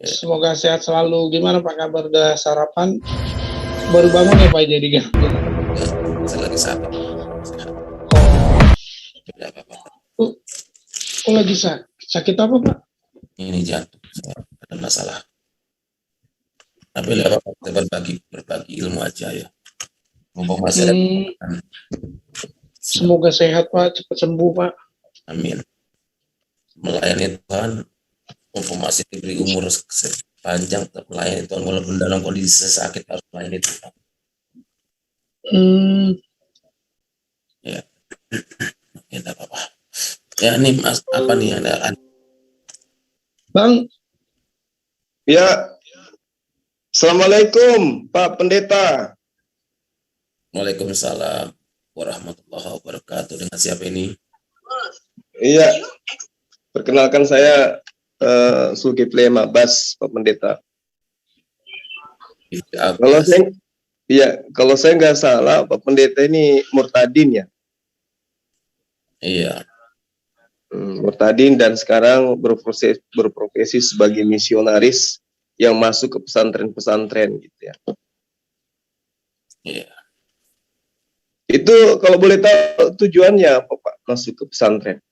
Semoga sehat selalu. Gimana Pak kabar? Udah sarapan? Baru bangun ya Pak jadi kan? Saya lagi sakit. Oh, Tidak apa-apa. oh lagi sakit apa Pak? Ini jantung. Saya ada masalah. Tapi tidak apa-apa. Kita berbagi ilmu aja ya. Mumpung masih ada. Semoga sehat Pak, cepat sembuh Pak. Amin. Melayani Tuhan, mumpung masih diberi umur panjang, tetap melayani Tuhan walaupun dalam kondisi sakit harus melayani Tuhan. Ya, tidak apa-apa. Ya ini Mas, apa nih ada? Bang. Ya. Assalamualaikum Pak Pendeta. Waalaikumsalam warahmatullahi wabarakatuh. Dengan siapa ini? Iya. Perkenalkan saya Zulkifli Mabas, Pak Pendeta. Kalau saya nggak salah, Pak Pendeta ini murtadin ya? Iya. Murtadin dan sekarang berprofesi sebagai misionaris yang masuk ke pesantren-pesantren gitu ya. Iya. Itu kalau boleh tahu tujuannya apa Pak masuk ke pesantren?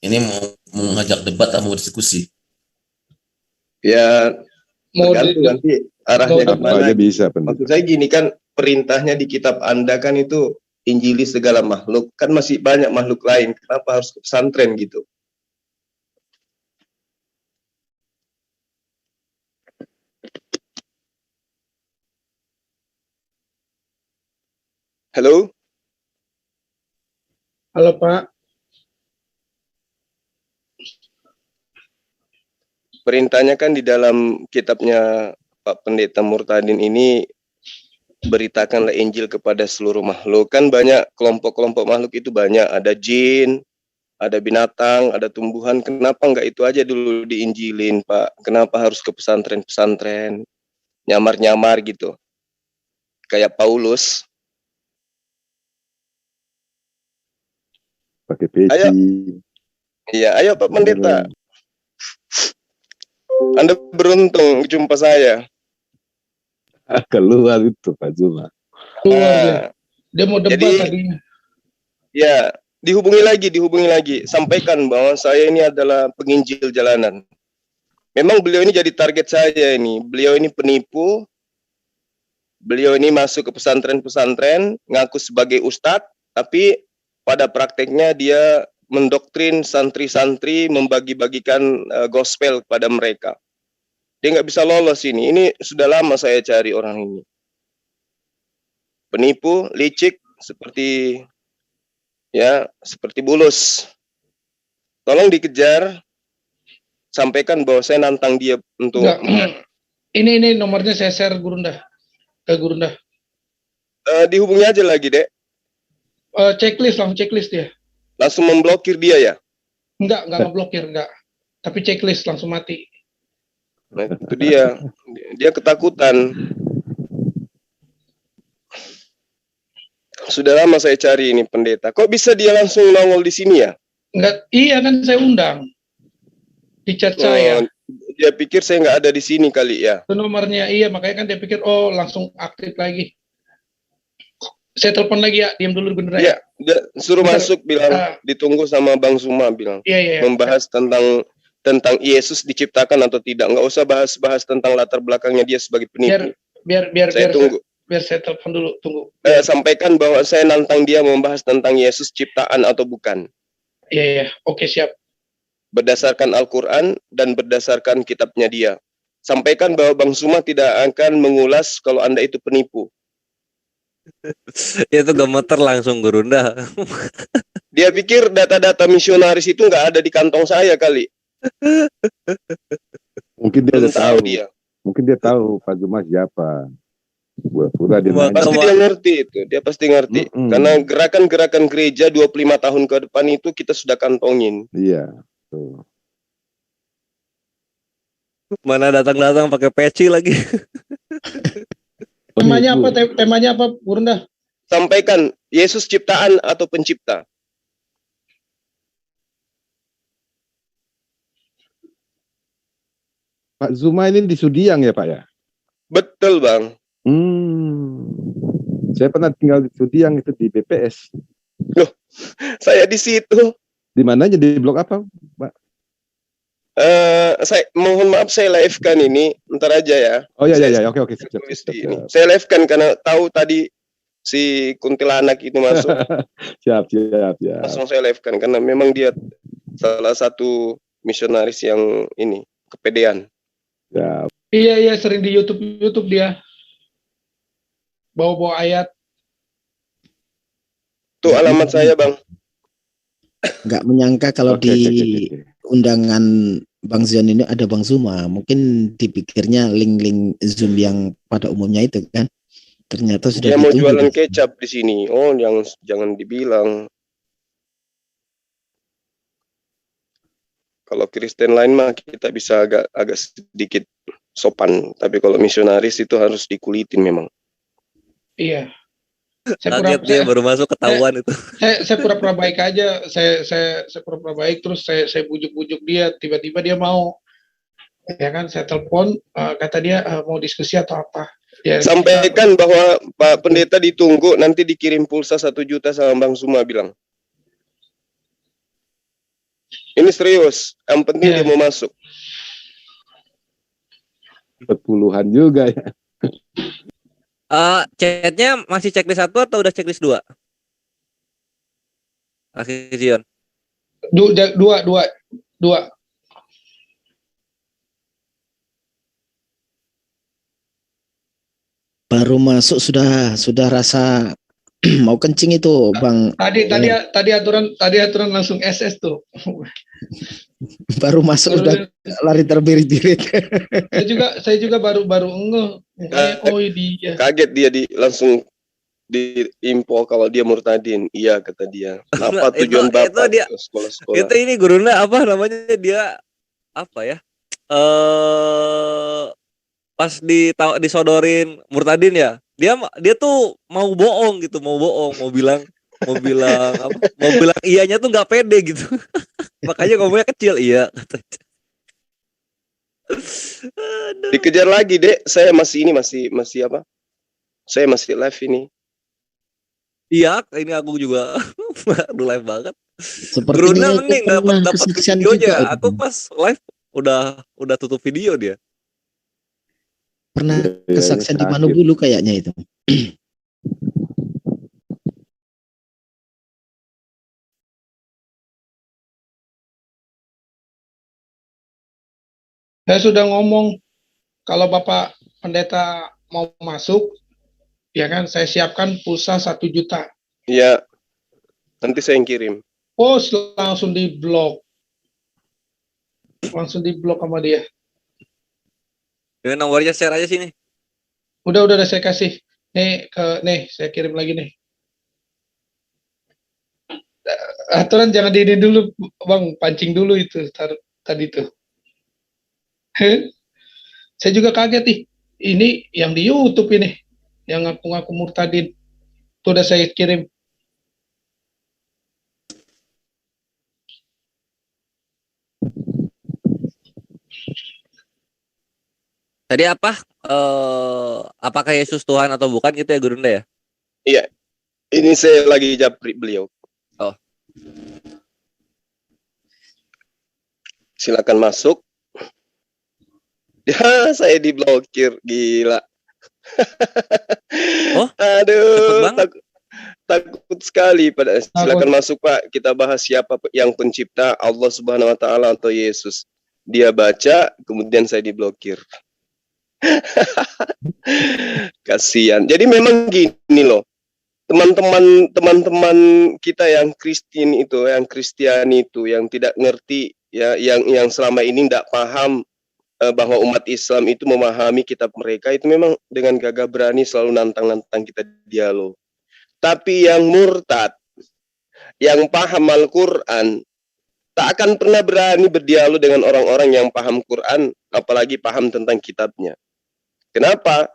Ini mau mengajak debat atau mau diskusi? Ya, tergantung nanti arahnya kemana. Bisa, maksud saya gini kan, perintahnya di kitab Anda kan itu injili segala makhluk. Kan masih banyak makhluk lain. Kenapa harus ke pesantren gitu? Halo? Halo Pak. Perintahnya kan di dalam kitabnya Pak Pendeta Murtadin ini, beritakanlah Injil kepada seluruh makhluk. Kan banyak kelompok-kelompok makhluk itu banyak. Ada jin, ada binatang, ada tumbuhan. Kenapa enggak itu aja dulu diinjilin Pak? Kenapa harus ke pesantren-pesantren? Nyamar-nyamar gitu. Kayak Paulus. Pakai peci. Ayo. Iya, ayo Pak Pendeta. Anda beruntung jumpa saya. Keluar itu Pak Zuma. Keluar dia mau debat tadinya. Ya, dihubungi lagi. Sampaikan bahwa saya ini adalah penginjil jalanan. Memang beliau ini jadi target saya ini. Beliau ini penipu. Beliau ini masuk ke pesantren-pesantren, ngaku sebagai ustadz, tapi pada prakteknya dia mendoktrin santri-santri, membagi-bagikan gospel kepada mereka. Dia nggak bisa lolos ini. Ini sudah lama saya cari orang ini. Penipu, licik, seperti bulus. Tolong dikejar, sampaikan bahwa saya nantang dia untuk. Ini nomornya saya share ke Gurunda. Dihubungi aja lagi, Dek. Langsung checklist dia. Langsung memblokir dia ya? Enggak ngeblokir, enggak. Tapi checklist langsung mati. Nah, itu dia ketakutan. Sudah lama saya cari ini pendeta. Kok bisa dia langsung nongol di sini ya? Enggak, iya kan saya undang. Di chat saya. Dia pikir saya nggak ada di sini kali ya. Itu nomornya, iya makanya kan dia pikir langsung aktif lagi. Saya telepon lagi ya, diam dulu beneran. Iya, dia suruh masuk, bilang ditunggu sama Bang Suma, bilang. Iya. Membahas tentang Yesus diciptakan atau tidak. Nggak usah bahas tentang latar belakangnya dia sebagai penipu. Biar saya tunggu. Biar saya telepon dulu, tunggu. Sampaikan bahwa saya nantang dia membahas tentang Yesus ciptaan atau bukan. Iya, oke siap. Berdasarkan Al-Quran dan berdasarkan kitabnya dia. Sampaikan bahwa Bang Suma tidak akan mengulas kalau Anda itu penipu. Itu gemeter langsung Gurunda. Dia pikir data-data misionaris itu nggak ada di kantong saya kali. Mungkin dia tahu. Mungkin dia tahu Pak Zuma siapa. Pasti dia ngerti itu. Dia pasti ngerti. Karena gerakan-gerakan gereja 25 tahun ke depan itu kita sudah kantongin. Iya. Tuh. Mana datang-datang pakai peci lagi. Temanya apa, Gurunda? Sampaikan, Yesus ciptaan atau pencipta? Pak Zuma ini di Sudiang ya Pak ya? Betul Bang. Saya pernah tinggal di Sudiang itu di BPS. Saya di situ. Di mananya, di blok apa Pak? Saya mohon maaf saya live kan ini, ntar aja ya. Oh ya Saya oke siap, tulis siap, di ini. siap. Saya live kan karena tahu tadi si kuntilanak itu masuk. Siap. Langsung saya live kan karena memang dia salah satu misionaris yang ini kepedean. Ya, Iya, sering di YouTube dia. Bawa-bawa ayat. Tuh alamat saya Bang. Nggak menyangka kalau oke. undangan Bang Zion ini ada Bang Zuma. Mungkin dipikirnya link-link Zoom yang pada umumnya itu kan. Ternyata sudah Dia mau ditunggu. jualan kecap di sini. Oh, jangan dibilang. Kalau Kristen lain mah kita bisa agak sedikit sopan, tapi kalau misionaris itu harus dikulitin memang. Iya. Saya Kaget dia baru masuk ketahuan itu. saya pura-pura baik aja. Saya pura-pura baik, terus saya bujuk-bujuk dia. Tiba-tiba dia mau. Ya kan, saya telepon, kata dia mau diskusi atau apa. Ya, Sampaikan bahwa Pak Pendeta ditunggu, nanti dikirim pulsa 1 juta sama Bang Zuma bilang. Ini serius, yang penting Iya. dia mau masuk. Puluhan juga ya. Chatnya masih checklist 1 atau udah checklist 2? Akhir Zion. Dua. Baru masuk sudah rasa mau kencing itu Bang. Tadi aturan langsung SS tuh. Baru masuk udah lari terbirit-birit. Saya juga baru ngeh. Oh dia. Kaget dia langsung di info kalau dia murtadin. Iya kata dia. Apa tujuan Itu Bapak dia. ke sekolah-sekolah? Itu ini guruna apa namanya, dia apa ya? Pas disodorin murtadin ya. Dia tuh mau bohong gitu, mau bilang apa? Mau bilang iyanya tuh nggak pede gitu. Makanya ngomongnya kecil, iya katanya. Dikejar lagi, Dek. Saya masih apa? Saya masih live ini. Iya, ini aku juga aduh live banget. Sepertinya Bruna mending dapat kesaksian videonya. juga itu. Aku pas live udah tutup video dia. Pernah Iya, kesaksian di sakit. Manubulu kayaknya itu. Saya sudah ngomong kalau Bapak Pendeta mau masuk, ya kan, saya siapkan pulsa 1 juta. Iya. Nanti saya yang kirim. Oh, langsung diblok. Langsung diblok sama dia. Ini nomornya share aja sini. Udah saya kasih. Nih, saya kirim lagi nih. Aturan jangan diini dulu, Bang, pancing dulu itu tadi tuh. Saya juga kaget nih. Ini yang di YouTube ini, yang ngaku-ngaku murtadin. Itu udah saya kirim. Tadi apa? Apakah Yesus Tuhan atau bukan gitu ya Gurunda ya? Iya. Ini saya lagi japri beliau. Oh. Silakan masuk. Ya, saya diblokir, gila. Oh, cepet Aduh, banget. takut sekali. Silakan masuk Pak. Kita bahas siapa yang pencipta, Allah Subhanahu Wa Taala atau Yesus. Dia baca, kemudian saya diblokir. Kasihan. Jadi memang gini loh, teman-teman kita yang Kristen itu, yang Kristiani itu, yang tidak ngerti ya, yang selama ini tidak paham bahwa umat Islam itu memahami kitab mereka, itu memang dengan gagah berani selalu nantang kita dialog. Tapi yang murtad, yang paham Al-Quran, tak akan pernah berani berdialog dengan orang-orang yang paham Quran, apalagi paham tentang kitabnya. Kenapa?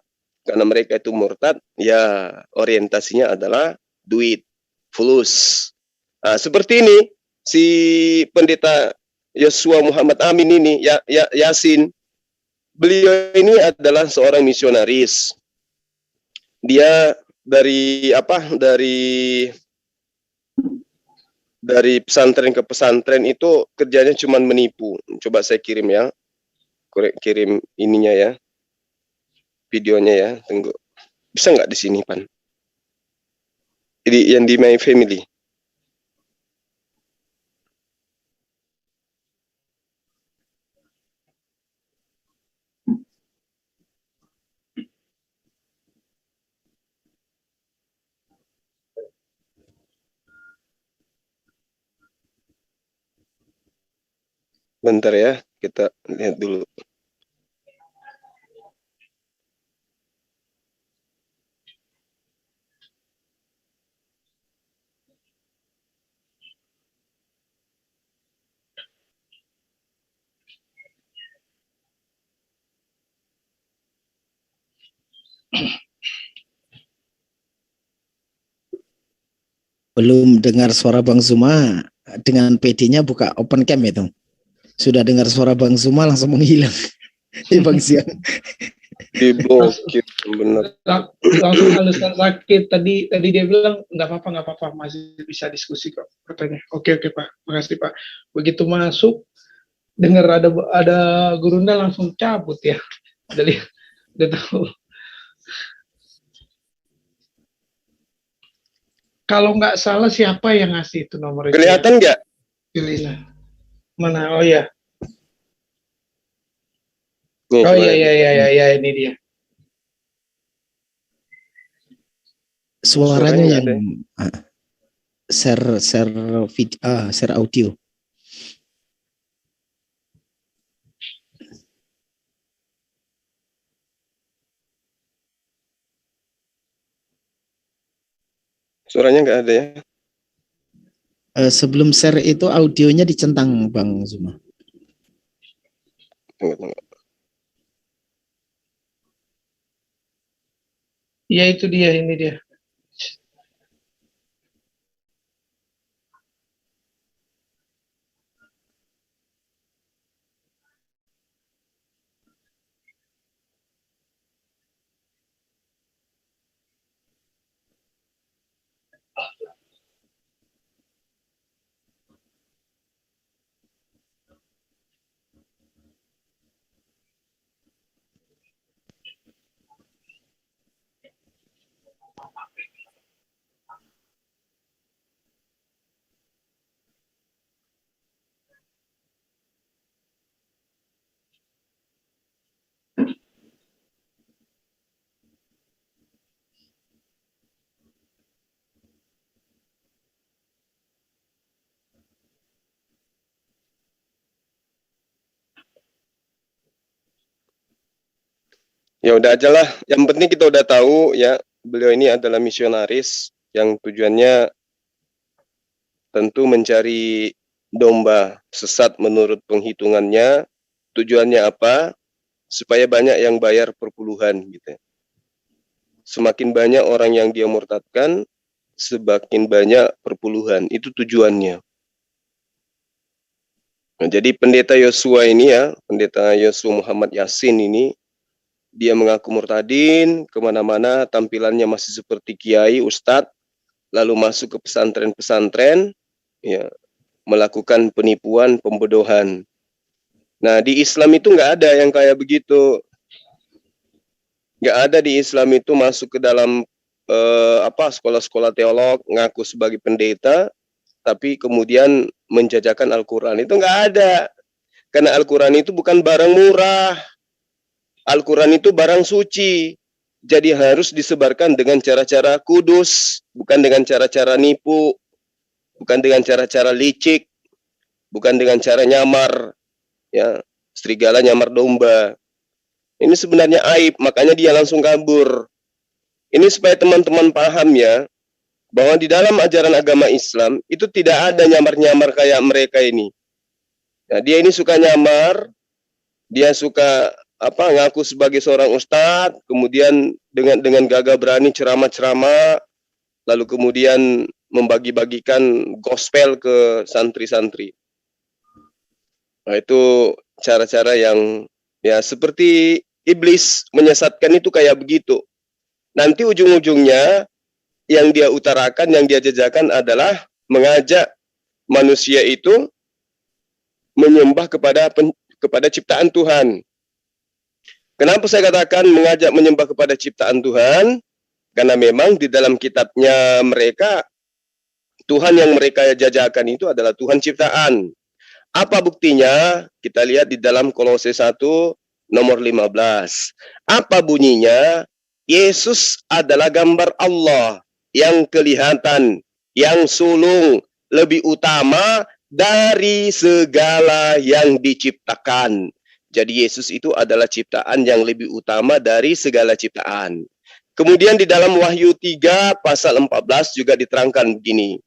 Karena mereka itu murtad, ya orientasinya adalah duit, fulus. Nah, seperti ini, si pendeta Yosua Muhammad Amin ini, Yasin, beliau ini adalah seorang misionaris. Dia dari pesantren ke pesantren itu kerjanya cuma menipu. Coba saya kirim ya, kirim ininya ya, videonya ya. Tunggu, bisa nggak di sini Pan? Jadi yang di My Family. Bentar ya, kita lihat dulu. Belum dengar suara Bang Zuma, dengan PD-nya buka open cam itu. Sudah dengar suara Bang Zuma langsung menghilang. Bang Zian. Diblokir, bener. Langsung alasan sakit. Tadi dia bilang nggak apa-apa, masih bisa diskusi kok katanya. Oke Pak, makasih Pak. Begitu masuk, dengar ada gurunda langsung cabut ya. Udah tahu. Kalau nggak salah siapa yang ngasih itu nomornya? Kelihatan nggak? Pilihlah. Mana? Oh ya. Nih, Oh iya ini dia. Suaranya Suaranya yang share audio. Suaranya nggak ada ya? Sebelum share itu audionya dicentang Bang Zuma. Tunggu. Iya itu dia, ini dia. Ya udah aja lah. Yang penting kita udah tahu ya, beliau ini adalah misionaris yang tujuannya tentu mencari domba sesat menurut penghitungannya. Tujuannya apa? Supaya banyak yang bayar perpuluhan gitu. Semakin banyak orang yang dia murtadkan, semakin banyak perpuluhan. Itu tujuannya. Nah, jadi pendeta Yosua ini ya, pendeta Yosua Muhammad Yasin ini, dia mengaku murtadin, kemana-mana tampilannya masih seperti kiai, ustadz, lalu masuk ke pesantren-pesantren, ya, melakukan penipuan, pembodohan. Nah, di Islam itu nggak ada yang kayak begitu. Nggak ada di Islam itu masuk ke dalam sekolah-sekolah teolog, ngaku sebagai pendeta, tapi kemudian menjajakan Al-Quran. Itu nggak ada. Karena Al-Quran itu bukan barang murah. Al-Quran itu barang suci. Jadi harus disebarkan dengan cara-cara kudus, bukan dengan cara-cara nipu, bukan dengan cara-cara licik, bukan dengan cara nyamar, ya, serigala nyamar domba. Ini sebenarnya aib, makanya dia langsung kabur. Ini supaya teman-teman paham ya, bahwa di dalam ajaran agama Islam itu tidak ada nyamar-nyamar kayak mereka ini. Nah, dia ini suka nyamar, dia suka ngaku sebagai seorang ustadz, kemudian dengan gagah berani ceramah-ceramah, lalu kemudian membagi-bagikan gospel ke santri-santri. Nah, itu cara-cara yang Ya, seperti iblis menyesatkan itu kayak begitu. Nanti ujung-ujungnya yang dia utarakan, yang dia jajakan adalah mengajak manusia itu menyembah kepada ciptaan Tuhan. Kenapa saya katakan mengajak menyembah kepada ciptaan Tuhan? Karena memang di dalam kitabnya mereka, Tuhan yang mereka jajakan itu adalah Tuhan ciptaan. Apa buktinya? Kita lihat di dalam Kolose 1 nomor 15. Apa bunyinya? Yesus adalah gambar Allah yang kelihatan, yang sulung, lebih utama dari segala yang diciptakan. Jadi Yesus itu adalah ciptaan yang lebih utama dari segala ciptaan. Kemudian di dalam Wahyu 3 pasal 14 juga diterangkan begini.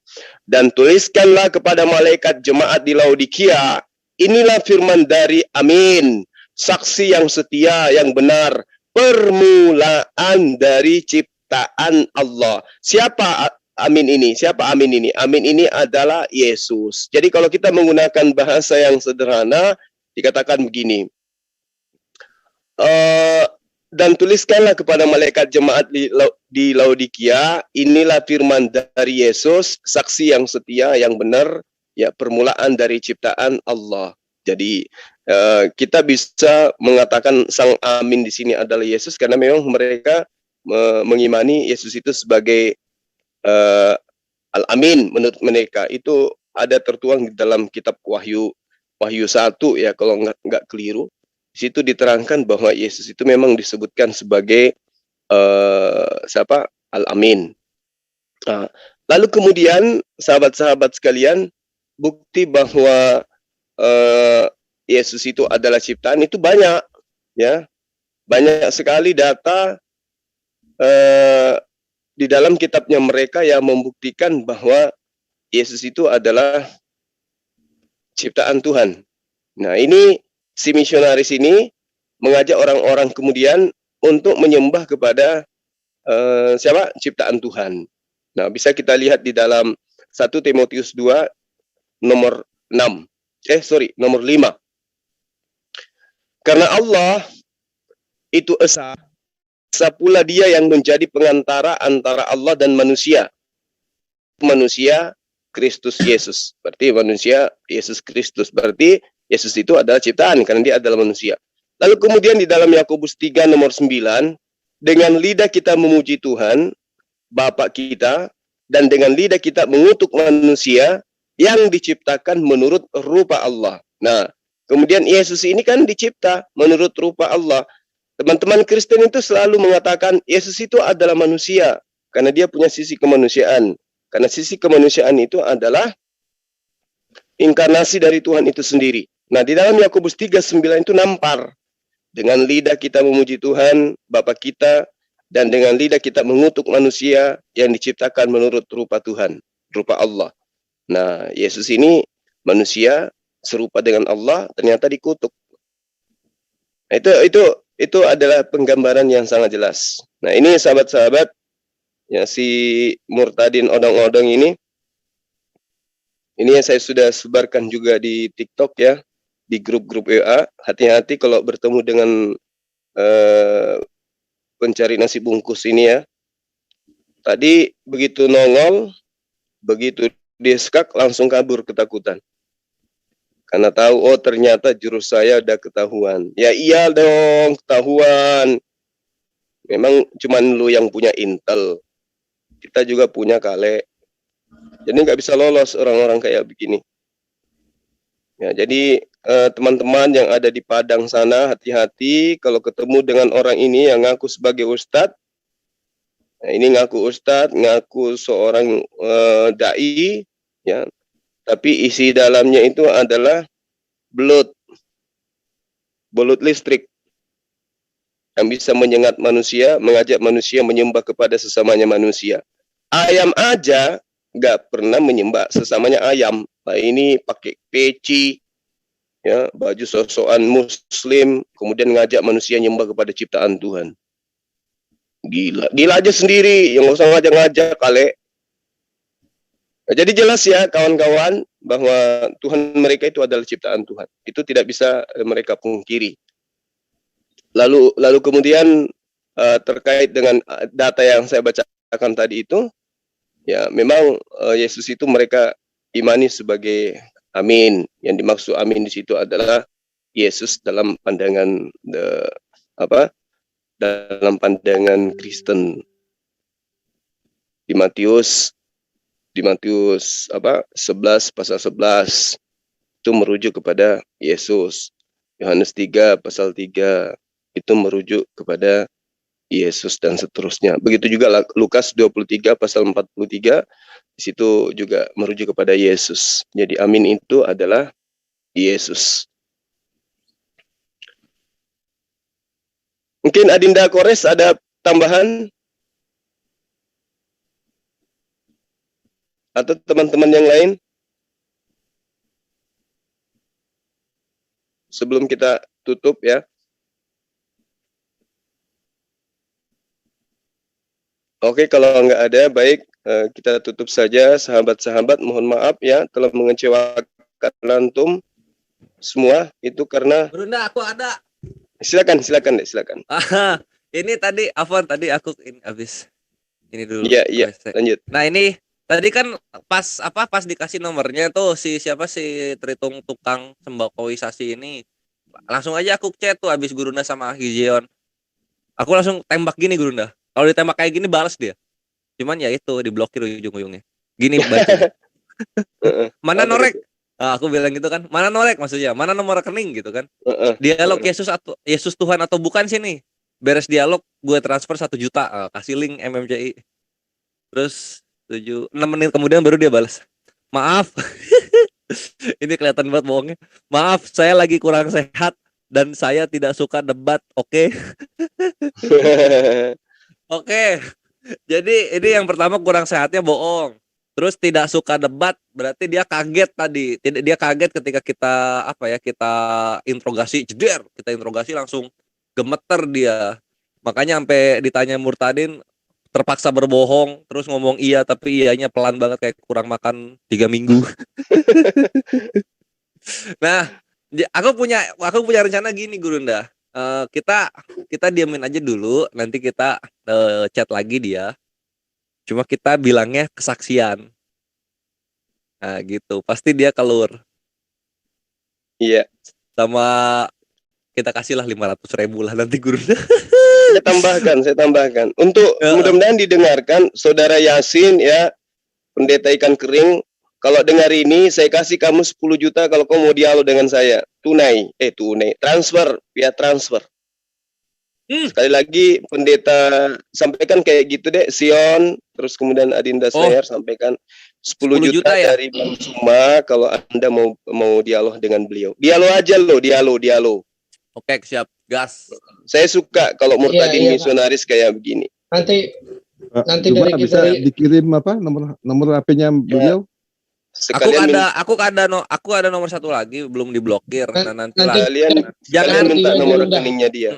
Dan tuliskanlah kepada malaikat jemaat di Laodikia, inilah firman dari Amin, saksi yang setia, yang benar, permulaan dari ciptaan Allah. Siapa Amin ini? Siapa Amin ini? Amin ini adalah Yesus. Jadi kalau kita menggunakan bahasa yang sederhana, dikatakan begini. Dan tuliskanlah kepada malaikat jemaat di Laodikia, inilah firman dari Yesus, saksi yang setia, yang benar, ya, permulaan dari ciptaan Allah. Jadi kita bisa mengatakan sang Amin di sini adalah Yesus karena memang mereka mengimani Yesus itu sebagai Al-Amin. Menurut mereka itu ada tertuang di dalam kitab Wahyu 1 ya, kalau nggak keliru. Di situ diterangkan bahwa Yesus itu memang disebutkan sebagai siapa? Al-Amin. Lalu kemudian sahabat-sahabat sekalian, bukti bahwa Yesus itu adalah ciptaan itu banyak, ya, banyak sekali data di dalam kitabnya mereka yang membuktikan bahwa Yesus itu adalah ciptaan Tuhan. Nah, ini si misionaris ini mengajak orang-orang kemudian untuk menyembah kepada siapa? Ciptaan Tuhan. Nah, bisa kita lihat di dalam 1 Timotius 2 nomor 5. Karena Allah itu esa pula dia yang menjadi pengantara antara Allah dan manusia. Manusia Kristus Yesus. Berarti manusia Yesus Kristus. Berarti Yesus itu adalah ciptaan karena dia adalah manusia. Lalu kemudian di dalam Yakobus 3 nomor 9, dengan lidah kita memuji Tuhan, Bapa kita, dan dengan lidah kita mengutuk manusia yang diciptakan menurut rupa Allah. Nah, kemudian Yesus ini kan dicipta menurut rupa Allah. Teman-teman Kristen itu selalu mengatakan Yesus itu adalah manusia karena dia punya sisi kemanusiaan. Karena sisi kemanusiaan itu adalah inkarnasi dari Tuhan itu sendiri. Nah, di dalam Yakobus 3:9 itu nampar. Dengan lidah kita memuji Tuhan, Bapa kita, dan dengan lidah kita mengutuk manusia yang diciptakan menurut rupa Tuhan, rupa Allah. Nah, Yesus ini manusia serupa dengan Allah, ternyata dikutuk. Itu adalah penggambaran yang sangat jelas. Nah, ini sahabat-sahabat, ya, si murtadin odong-odong ini yang saya sudah sebarkan juga di TikTok ya, di grup-grup WA. Hati-hati kalau bertemu dengan pencari nasi bungkus ini ya. Tadi begitu nongol, begitu diskak langsung kabur ketakutan. Karena tahu, oh ternyata jurus saya udah ketahuan. Ya iya dong, ketahuan. Memang cuman lu yang punya intel. Kita juga punya kale. Jadi nggak bisa lolos orang-orang kayak begini. Ya, jadi teman-teman yang ada di Padang sana, hati-hati kalau ketemu dengan orang ini yang ngaku sebagai ustadz. Nah, ini ngaku ustadz, ngaku seorang dai, ya. Tapi isi dalamnya itu adalah belut listrik yang bisa menyengat manusia, mengajak manusia menyembah kepada sesamanya manusia. Ayam aja nggak pernah menyembah sesamanya ayam. Nah, ini pakai peci, ya, baju sosokan muslim, kemudian ngajak manusia nyembah kepada ciptaan Tuhan. Gila aja sendiri, yang nggak usah ngajak-ngajak kali. Nah, jadi jelas ya kawan-kawan bahwa Tuhan mereka itu adalah ciptaan Tuhan. Itu tidak bisa mereka pungkiri. lalu kemudian terkait dengan data yang saya bacakan tadi itu, ya memang Yesus itu mereka imani sebagai amin. Yang dimaksud amin di situ adalah Yesus dalam pandangan dalam pandangan Kristen. Di Matius 11 pasal 11 itu merujuk kepada Yesus. Yohanes 3 pasal 3 itu merujuk kepada Yesus dan seterusnya. Begitu juga Lukas 23 pasal 43 di situ juga merujuk kepada Yesus. Jadi amin itu adalah Yesus. Mungkin Adinda Kores ada tambahan? Atau teman-teman yang lain? Sebelum kita tutup ya. Oke, kalau nggak ada, baik. Kita tutup saja, sahabat-sahabat. Mohon maaf ya, telah mengecewakan antum semua. Itu karena... Brunda, aku ada. Silakan deh. Ini tadi, Afwan, tadi aku ini habis. Ini dulu. Iya, lanjut. Nah ini tadi kan pas dikasih nomornya tuh si Tritung tukang sembakoisasi ini, langsung aja aku chat tuh habis Gurunda sama Gideon. Aku langsung tembak gini Gurunda. Kalau ditembak kayak gini balas dia. Cuman ya itu diblokir ujung-ujungnya. Gini baca. Mana norek? Nah, aku bilang gitu kan. Mana norek maksudnya? Mana nomor rekening gitu kan? Dialog Yesus Tuhan atau bukan sini? Beres dialog gue transfer 1 juta. Kasih link MMCI. Terus 6 menit kemudian baru dia balas. Maaf. Ini kelihatan banget bohongnya. Maaf, saya lagi kurang sehat dan saya tidak suka debat. Oke. Oke. Jadi ini yang pertama kurang sehatnya bohong. Terus tidak suka debat berarti dia kaget tadi. Dia kaget ketika kita kita interogasi, kita interogasi langsung gemeter dia. Makanya sampai ditanya Murtadin terpaksa berbohong, terus ngomong iya tapi iyanya pelan banget kayak kurang makan 3 minggu. Nah, aku punya rencana gini Gurunda. Kita diamin aja dulu, nanti kita chat lagi dia. Cuma kita bilangnya kesaksian. Nah, gitu. Pasti dia keluar. Iya. Sama kita kasihlah 500.000 lah nanti Gurunda. Saya tambahkan. Untuk mudah-mudahan didengarkan Saudara Yasin ya, pendeta ikan kering. Kalau dengar ini, saya kasih kamu 10 juta kalau kamu mau dialog dengan saya. Tunai. Transfer, via transfer. Sekali lagi, pendeta sampaikan kayak gitu deh. Sion, terus kemudian Adinda Slayer sampaikan 10 juta ya? Dari Bang Suma kalau Anda mau dialog dengan beliau. Dialog aja loh, dialog. Oke, siap. Gas. Saya suka kalau Murtadin misionaris kayak begini. Nanti Cuma dari bisa dikirim nomor HP-nya beliau. Aku ada nomor satu lagi belum diblokir. Nanti jangan minta nomor rekeningnya dia.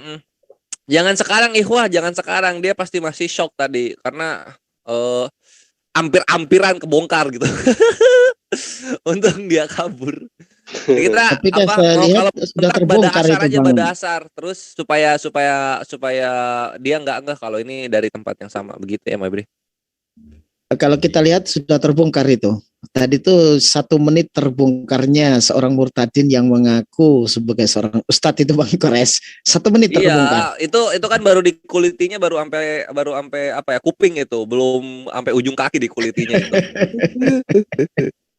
Jangan sekarang Ikhwah, jangan sekarang. Dia pasti masih shock tadi karena hampir-hampiran kebongkar gitu. Untung dia kabur. Kita kalau sudah terbongkar itu pada asar terus supaya dia enggak kalau ini dari tempat yang sama begitu ya Mabri. Kalau kita lihat sudah terbongkar itu. Tadi tuh 1 menit terbongkarnya seorang Murtadin yang mengaku sebagai seorang ustadz itu Bang Kores. 1 menit terbongkar. Iya, itu kan baru dikulitinya baru sampai kuping itu, belum sampai ujung kaki dikulitinya itu.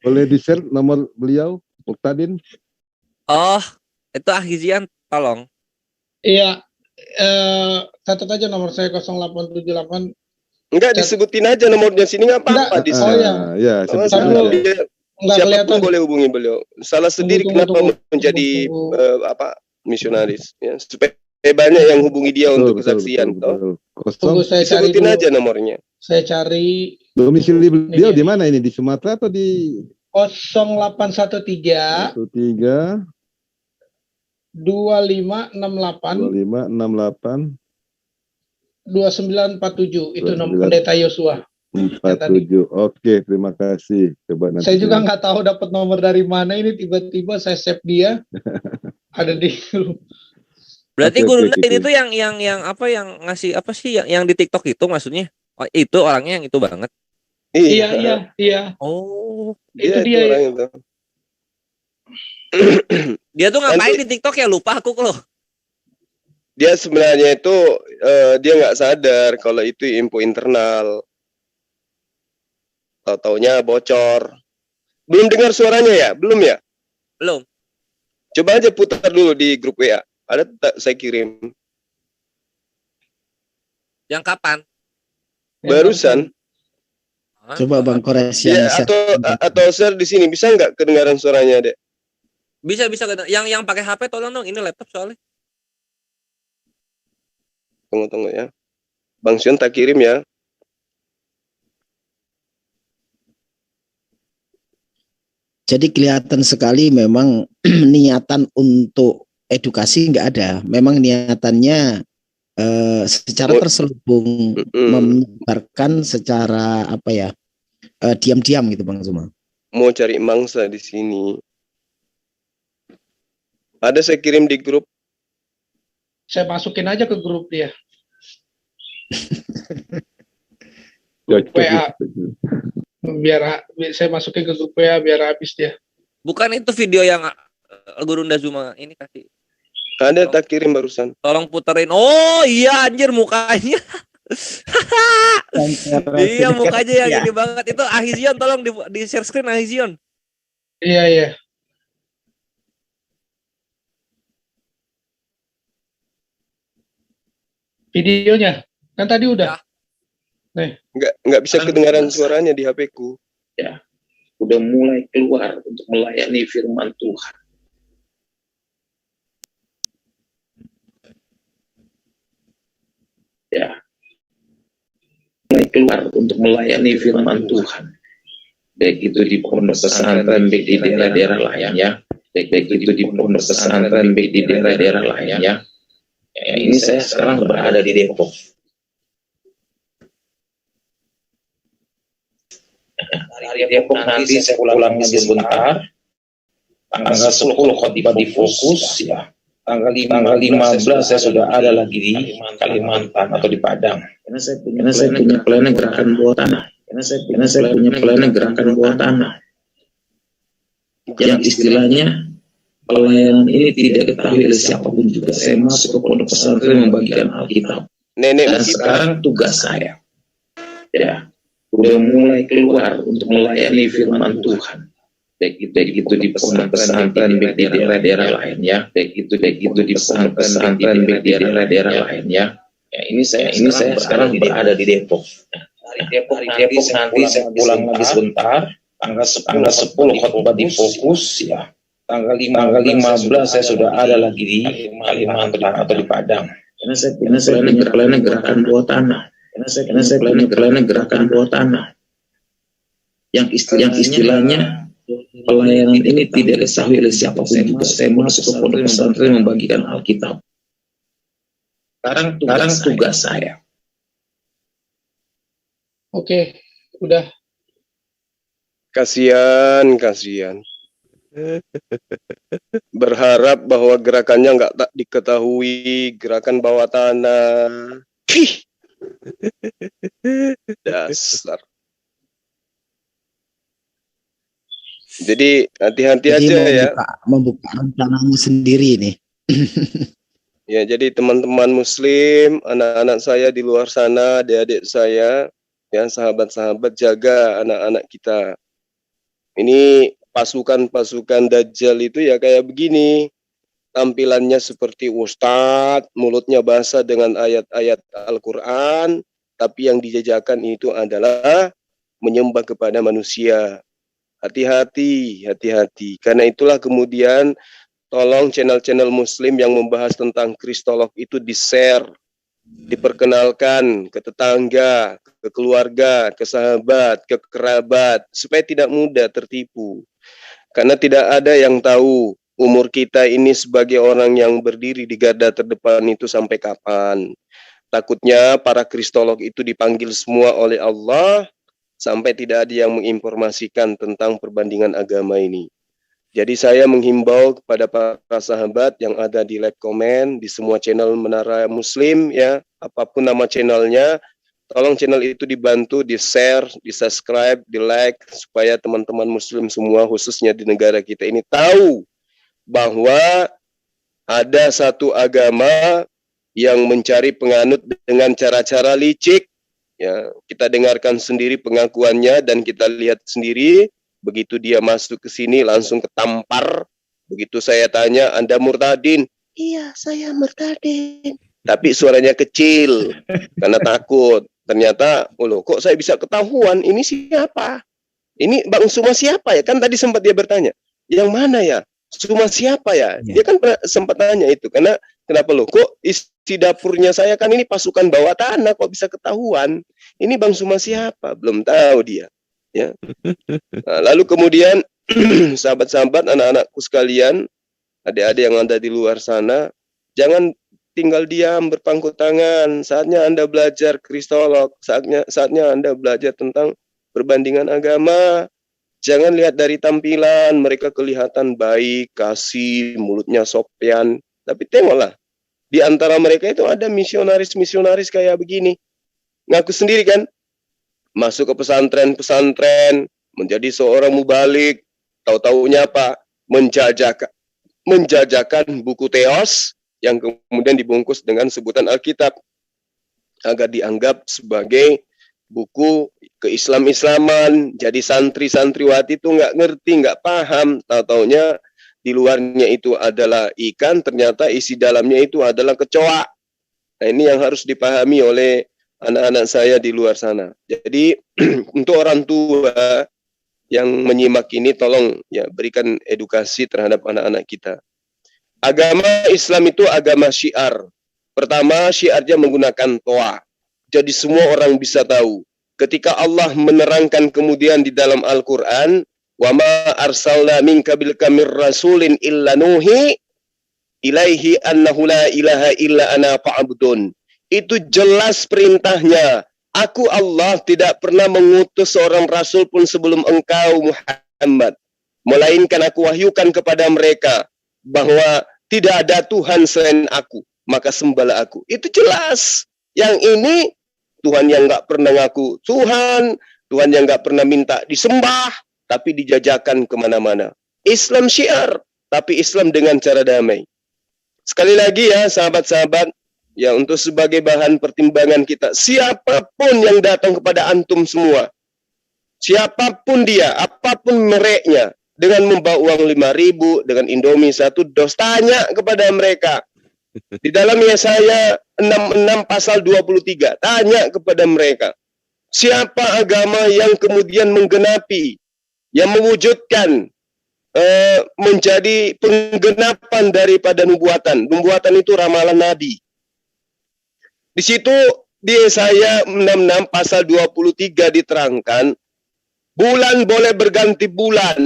Boleh di-share nomor beliau Murtadin? Oh, itu Ahizian tolong. Iya, catat aja nomor saya 0878. Enggak, disebutin aja nomornya sini nggak apa-apa di sini. Siapapun boleh hubungi beliau. Salah sendiri kenapa menjadi misionaris ya, supaya banyak yang hubungi dia untuk kesaksian. Sebutin aja nomornya. Saya cari. Domisili beliau di mana ini? Di Sumatera atau di 0813 2568 2947 itu nomor pendeta Yosua. 47. Oke, terima kasih. Coba nanti. Saya juga nggak tahu dapat nomor dari mana ini, tiba-tiba saya save dia. Ada di Berarti Oke, Gurunda oke, ini oke. tuh yang apa yang ngasih apa sih yang di TikTok itu maksudnya? Oh, itu orangnya yang itu banget. Iya, iya, iya. Oh, Itu Dia itu dia. orang itu. dia tuh ngapain Nanti di TikTok ya, lupa aku loh. dia sebenarnya itu dia nggak sadar kalau itu info internal. Tahu-taunya bocor. Belum dengar suaranya ya? Belum ya? Belum. Coba aja putar dulu di grup WA. Ada tak saya kirim? Yang kapan? Barusan. Coba Bang Kores yang Ya atau share di sini bisa nggak kedengaran suaranya, Dek? Bisa yang pakai HP tolong dong, ini laptop soalnya. Tunggu ya. Bang Sion tak kirim ya. Jadi kelihatan sekali memang niatan untuk edukasi nggak ada. Memang niatannya secara terselubung menyebarkan secara apa ya, diam-diam gitu Bang Zuma. Mau cari mangsa di sini. Ada saya kirim di grup. Saya masukin aja ke grup dia. WA. Biar saya masukin ke grup WA biar habis dia. Bukan itu video yang Gurunda Zuma ini kasih. Ada tak kirim barusan. Tolong puterin. Oh iya anjir mukanya. Iya mukanya yang ini banget. Itu Ahizion, tolong di share screen Ahizion. Iya, iya. Videonya kan tadi udah. Nih. Nggak bisa kedengaran suaranya di HP-ku. Ya, udah mulai keluar untuk melayani firman Tuhan. Ya, mulai keluar untuk melayani firman Tuhan. Baik itu di pondok pesantren, baik di daerah-daerah lainnya. Baik itu di pondok pesantren, baik di daerah-daerah lainnya. Ya, ini saya sekarang berada di Depok. Dari Depok nanti saya pulang lagi sebentar. Tanggal 10 khotbah di Fokus ya. Tanggal 15 saya sudah ada lagi di Kalimantan atau di Padang. Karena saya punya pelayanan gerakan bawah tanah. Karena saya punya pelayanan gerakan bawah tanah. Yang istilahnya pelayanan ini tidak diketahui oleh siapapun juga. Saya masuk ke pondok pesantren membagikan Alkitab. Dan sekarang tugas saya, ya, udah mulai keluar untuk melayani firman Tuhan. Baik itu di pesantren, baik di daerah-daerah lainnya. Baik itu di pesantren, baik di daerah-daerah lainnya. Ya, ini saya sekarang berada di Depok. Dari Depok nanti saya pulang lagi sebentar. Tanggal 10 khotbah di Fokus ya. Tanggal 15 saya sudah ada lagi di Kalimantan atau di Padang. Karena saya punya pelayanan gerakan bawah tanah. Karena saya punya pelayanan gerakan bawah tanah. Yang istilahnya pelayanan ini tidak diketahui oleh siapapun juga. Saya masuk ke pondok pesantren membagikan Alkitab. Sekarang tugas saya. Oke, udah. Kasihan. Berharap bahwa gerakannya nggak tak diketahui, gerakan bawah tanah. Dasar. Jadi hati-hati aja ya. Membuka rencananya sendiri nih. Ya, jadi teman-teman Muslim, anak-anak saya di luar sana, adik-adik saya, ya sahabat-sahabat, jaga anak-anak kita. Ini pasukan-pasukan Dajjal itu ya kayak begini. Tampilannya seperti ustadz, mulutnya basah dengan ayat-ayat Al-Quran, tapi yang dijajakan itu adalah menyembah kepada manusia. Hati-hati. Karena itulah kemudian tolong channel-channel Muslim yang membahas tentang Kristolog itu di-share, diperkenalkan ke tetangga, ke keluarga, ke sahabat, ke kerabat, supaya tidak mudah tertipu. Karena tidak ada yang tahu umur kita ini sebagai orang yang berdiri di garda terdepan itu sampai kapan. Takutnya para kristolog itu dipanggil semua oleh Allah sampai tidak ada yang menginformasikan tentang perbandingan agama ini. Jadi saya menghimbau kepada para sahabat yang ada di live comment di semua channel Menara Muslim ya, apapun nama channelnya, tolong channel itu dibantu di-share, di-subscribe, di-like supaya teman-teman Muslim semua khususnya di negara kita ini tahu bahwa ada satu agama yang mencari penganut dengan cara-cara licik. Ya, kita dengarkan sendiri pengakuannya dan kita lihat sendiri. Begitu dia masuk ke sini langsung ketampar. Begitu saya tanya, Anda murtadin? Iya, saya murtadin. Tapi suaranya kecil karena takut. Ternyata, oh loh, kok saya bisa ketahuan? Ini siapa? Ini Bang Suma siapa ya? Kan tadi sempat dia bertanya. Yang mana ya? Suma siapa ya? Dia kan sempat tanya itu. Karena kenapa loh? Kok isi dapurnya saya kan ini pasukan bawah tanah, kok bisa ketahuan? Ini Bang Suma siapa? Belum tahu dia. Ya. Nah, lalu kemudian sahabat-sahabat, anak-anakku sekalian, adik-adik yang ada di luar sana, jangan tinggal diam berpangku tangan. Saatnya Anda belajar kristolog, saatnya Anda belajar tentang perbandingan agama. Jangan lihat dari tampilan, mereka kelihatan baik, kasih, mulutnya sopian. Tapi tengoklah, di antara mereka itu ada misionaris-misionaris kayak begini. Ngaku sendiri kan? Masuk ke pesantren-pesantren, menjadi seorang mubalik, tahu-taunya apa? Menjajakan buku teos yang kemudian dibungkus dengan sebutan Alkitab agar dianggap sebagai buku keislam-islaman. Jadi santri-santriwati itu nggak ngerti, nggak paham, tahu-taunya di luarnya itu adalah ikan, ternyata isi dalamnya itu adalah kecoa. Nah, ini yang harus dipahami oleh anak-anak saya di luar sana. Jadi untuk orang tua yang menyimak ini, tolong ya berikan edukasi terhadap anak-anak kita. Agama Islam itu agama syiar. Pertama, syiarnya menggunakan toa. Jadi semua orang bisa tahu. Ketika Allah menerangkan kemudian di dalam Al-Quran, wa ma arsalna min qablika mir rasulin illa nuhi ilaihi annahu la ilaha illa ana fa'budun. Itu jelas perintahnya. Aku Allah tidak pernah mengutus seorang rasul pun sebelum engkau Muhammad. Melainkan aku wahyukan kepada mereka bahwa tidak ada Tuhan selain aku. Maka sembahlah aku. Itu jelas. Yang ini Tuhan yang nggak pernah ngaku Tuhan. Tuhan yang nggak pernah minta disembah. Tapi dijajakan kemana-mana. Islam syiar. Tapi Islam dengan cara damai. Sekali lagi ya sahabat-sahabat. Ya, untuk sebagai bahan pertimbangan kita, siapapun yang datang kepada antum semua, siapapun dia, apapun mereknya, dengan membawa uang 5.000, dengan Indomie 1 dos, tanya kepada mereka. Di dalam Yesaya 66 pasal 23, tanya kepada mereka, siapa agama yang kemudian menggenapi, yang mewujudkan, menjadi penggenapan daripada nubuatan. Nubuatan itu ramalan Nabi. Di situ di Yesaya 66 pasal 23 diterangkan, bulan boleh berganti bulan,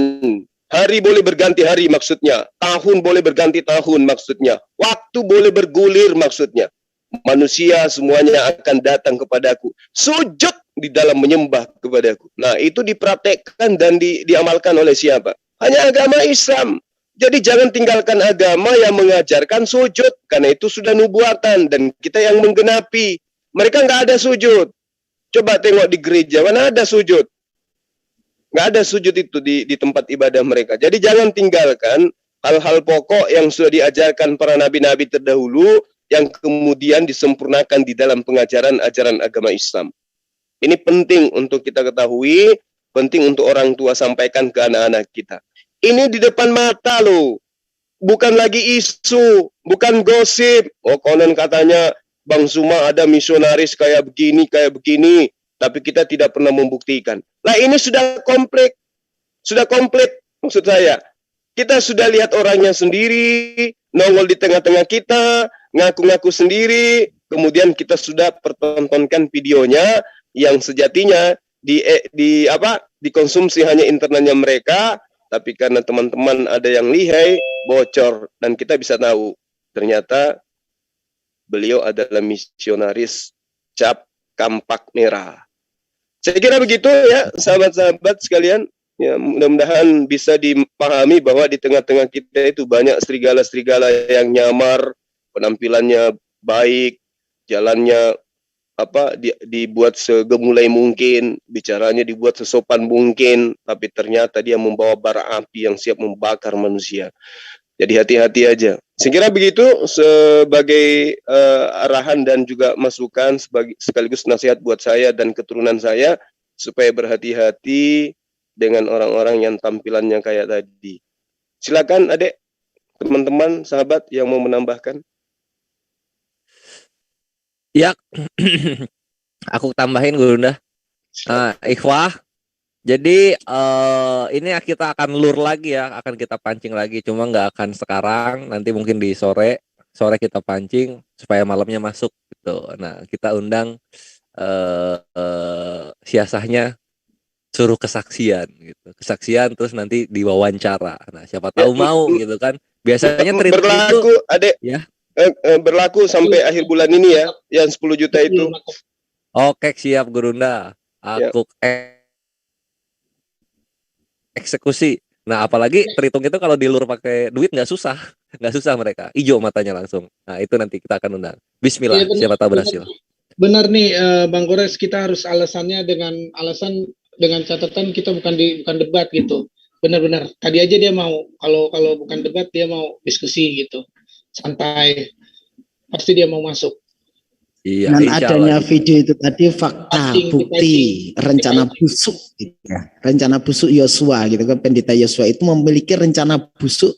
hari boleh berganti hari maksudnya, tahun boleh berganti tahun maksudnya, waktu boleh bergulir maksudnya. Manusia semuanya akan datang kepadaku, sujud di dalam menyembah kepadaku. Nah, itu dipraktekkan dan diamalkan oleh siapa? Hanya agama Islam. Jadi jangan tinggalkan agama yang mengajarkan sujud, karena itu sudah nubuatan dan kita yang menggenapi. Mereka nggak ada sujud. Coba tengok di gereja, mana ada sujud? Nggak ada sujud itu di tempat ibadah mereka. Jadi jangan tinggalkan hal-hal pokok yang sudah diajarkan para nabi-nabi terdahulu yang kemudian disempurnakan di dalam pengajaran ajaran agama Islam. Ini penting untuk kita ketahui, penting untuk orang tua sampaikan ke anak-anak kita. Ini di depan mata loh. Bukan lagi isu, bukan gosip. Oh, konon katanya Bang Suma ada misionaris kayak begini, tapi kita tidak pernah membuktikan. Lah ini sudah komplit. Sudah komplit maksud saya. Kita sudah lihat orangnya sendiri, nongol di tengah-tengah kita, ngaku-ngaku sendiri, kemudian kita sudah pertontonkan videonya yang sejatinya dikonsumsi hanya internetnya mereka. Tapi karena teman-teman ada yang lihai, bocor. Dan kita bisa tahu, ternyata beliau adalah misionaris cap kampak merah. Saya kira begitu ya, sahabat-sahabat sekalian. Ya, mudah-mudahan bisa dipahami bahwa di tengah-tengah kita itu banyak serigala-serigala yang nyamar, penampilannya baik, jalannya dibuat segemulai mungkin, bicaranya dibuat sesopan mungkin, tapi ternyata dia membawa bara api yang siap membakar manusia. Jadi hati-hati aja. Sekira begitu sebagai arahan dan juga masukan sekaligus nasihat buat saya dan keturunan saya supaya berhati-hati dengan orang-orang yang tampilannya kayak tadi. Silakan Adek, teman-teman, sahabat yang mau menambahkan. Ya, aku tambahin Gurunda. Ikhwah, jadi ini kita akan lur lagi ya, akan kita pancing lagi, cuma nggak akan sekarang, nanti mungkin di sore kita pancing supaya malamnya masuk gitu. Nah, kita undang siasahnya suruh kesaksian gitu, terus nanti diwawancara. Nah, siapa tahu mau gitu kan. Biasanya berlaku itu, Adek ya, berlaku sampai akhir bulan ini ya, yang 10 juta itu. Oke, siap Gurunda. Aku eksekusi. Nah, apalagi terhitung itu kalau dilur pakai duit nggak susah mereka. Ijo matanya langsung. Nah, itu nanti kita akan undang. Bismillah, ya, siapa tahu berhasil. Benar nih, Bang Gores, kita harus alasannya dengan catatan kita bukan debat gitu. Benar-benar. Tadi aja dia mau, kalau bukan debat dia mau diskusi gitu, santai. Pasti dia mau masuk. Iya, dengan adanya video itu tadi fakta, bukti, rencana busuk gitu ya. Rencana busuk Yosua gitu kan, pendeta Yosua itu memiliki rencana busuk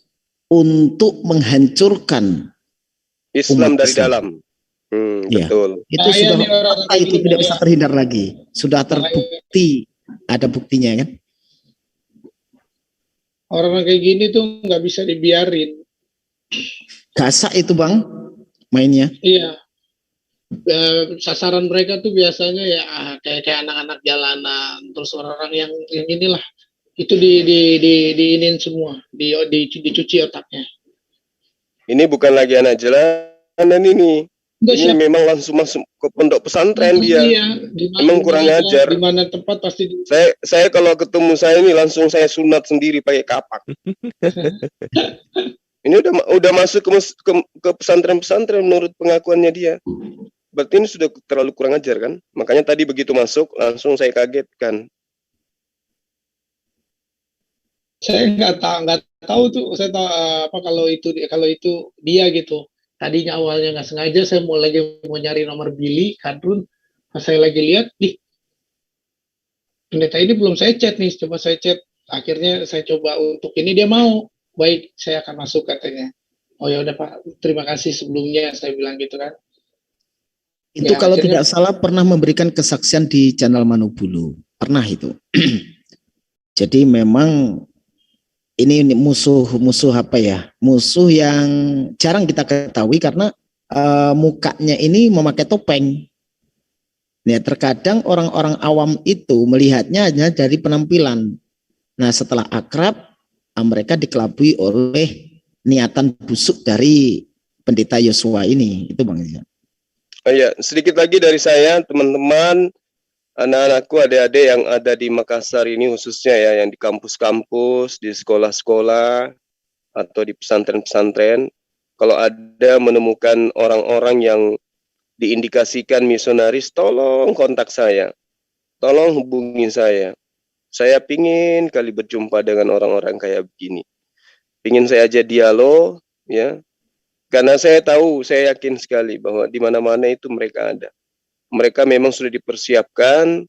untuk menghancurkan Islam dari dalam. Ya. Betul. Itu sudah fakta, itu tidak bisa terhindar lagi. Sudah terbukti, ada buktinya kan. Orang kayak gini tuh nggak bisa dibiarin. Gasak itu Bang mainnya. Iya. Sasaran mereka tuh biasanya ya kayak anak-anak jalanan, terus orang-orang yang inilah itu diinin semua, dicuci otaknya. Ini bukan lagi anak jalanan ini. Ini memang langsung masuk ke pondok pesantren dia. Iya. Memang kurang ajar. Di mana tempat pasti. Saya kalau ketemu saya ini langsung saya sunat sendiri pakai kapak. Ini udah masuk ke pesantren-pesantren menurut pengakuannya dia. Berarti ini sudah terlalu kurang ajar kan? Makanya tadi begitu masuk langsung saya kagetkan. Saya nggak tahu tuh, saya tahu kalau itu dia gitu. Tadinya awalnya nggak sengaja saya mau nyari nomor Billy Kadrun, pas saya lagi lihat, pendeta ini belum saya chat nih, coba saya chat. Akhirnya saya coba untuk ini, dia mau, baik saya akan masuk katanya. Oh ya udah Pak, terima kasih sebelumnya, saya bilang gitu kan. Itu ya, kalau tidak salah pernah memberikan kesaksian di channel Manubulu, pernah itu. Jadi memang ini musuh apa ya? Musuh yang jarang kita ketahui karena mukanya ini memakai topeng. Ya, terkadang orang-orang awam itu melihatnya hanya dari penampilan. Nah, setelah akrab, mereka dikelabui oleh niatan busuk dari pendeta Yosua ini. Itu Bang Ijan. Ya, sedikit lagi dari saya, teman-teman, anak-anakku, adik-adik yang ada di Makassar ini khususnya ya, yang di kampus-kampus, di sekolah-sekolah, atau di pesantren-pesantren, kalau ada menemukan orang-orang yang diindikasikan misionaris, tolong kontak saya, tolong hubungi saya. Saya pingin kali berjumpa dengan orang-orang kayak begini. Pingin saya aja dialog, ya. Karena saya tahu, saya yakin sekali bahwa di mana-mana itu mereka ada. Mereka memang sudah dipersiapkan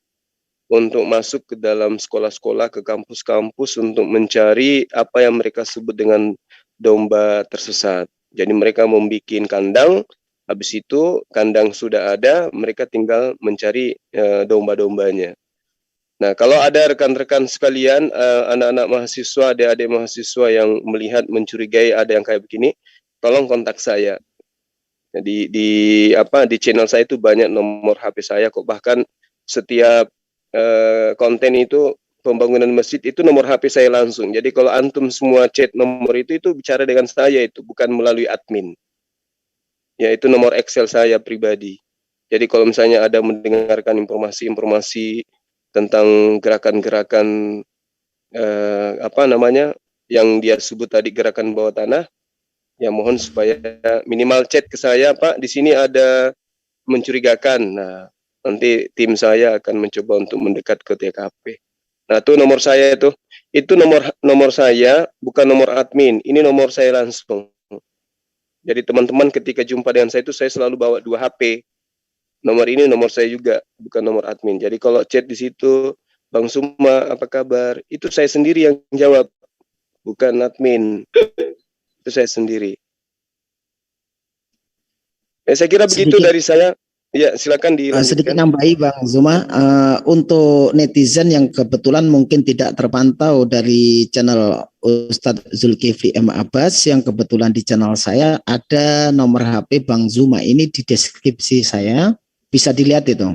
untuk masuk ke dalam sekolah-sekolah, ke kampus-kampus untuk mencari apa yang mereka sebut dengan domba tersesat. Jadi mereka membuat kandang, habis itu kandang sudah ada, mereka tinggal mencari domba-dombanya. Nah, kalau ada rekan-rekan sekalian, anak-anak mahasiswa, adik-adik mahasiswa yang melihat, mencurigai ada yang kayak begini, tolong kontak saya. Jadi di channel saya itu banyak nomor HP saya kok, bahkan setiap konten itu pembangunan masjid itu nomor HP saya langsung. Jadi kalau antum semua chat nomor itu bicara dengan saya, itu bukan melalui admin. Ya, itu nomor Excel saya pribadi. Jadi kalau misalnya ada mendengarkan informasi-informasi tentang gerakan-gerakan apa namanya yang dia sebut tadi gerakan bawah tanah, ya mohon supaya minimal chat ke saya, Pak, di sini ada mencurigakan. Nah, nanti tim saya akan mencoba untuk mendekat ke TKP. Nah, itu nomor saya itu nomor saya, bukan nomor admin. Ini nomor saya langsung. Jadi teman-teman ketika jumpa dengan saya itu saya selalu bawa 2 HP. Nomor ini nomor saya juga, bukan nomor admin. Jadi kalau chat di situ, Bang Suma, apa kabar? Itu saya sendiri yang jawab, bukan admin. Itu saya sendiri. Saya kira begitu dari saya. Ya, silakan dilanjutkan. Sedikit nambahi Bang Zuma, untuk netizen yang kebetulan mungkin tidak terpantau dari channel Ustadz Zulkifli M. Abbas, yang kebetulan di channel saya ada nomor HP Bang Zuma ini di deskripsi saya, bisa dilihat itu.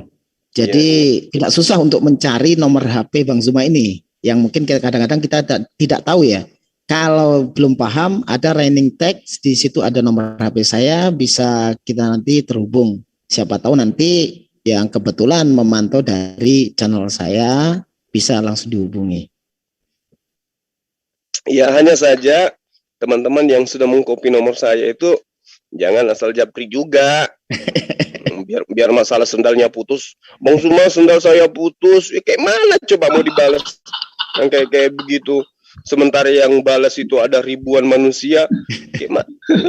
Jadi tidak susah untuk mencari nomor HP Bang Zuma ini, yang mungkin kadang-kadang kita tidak tahu ya. Kalau belum paham, ada running text di situ, ada nomor HP saya, bisa kita nanti terhubung. Siapa tahu nanti yang kebetulan memantau dari channel saya bisa langsung dihubungi. Ya, hanya saja teman-teman yang sudah mengcopy nomor saya itu jangan asal japri juga. biar masalah sendalnya putus. Bang Suma, sendal saya putus. Ya, kayak mana coba mau dibalas? Yang kayak begitu. Sementara yang balas itu ada ribuan manusia.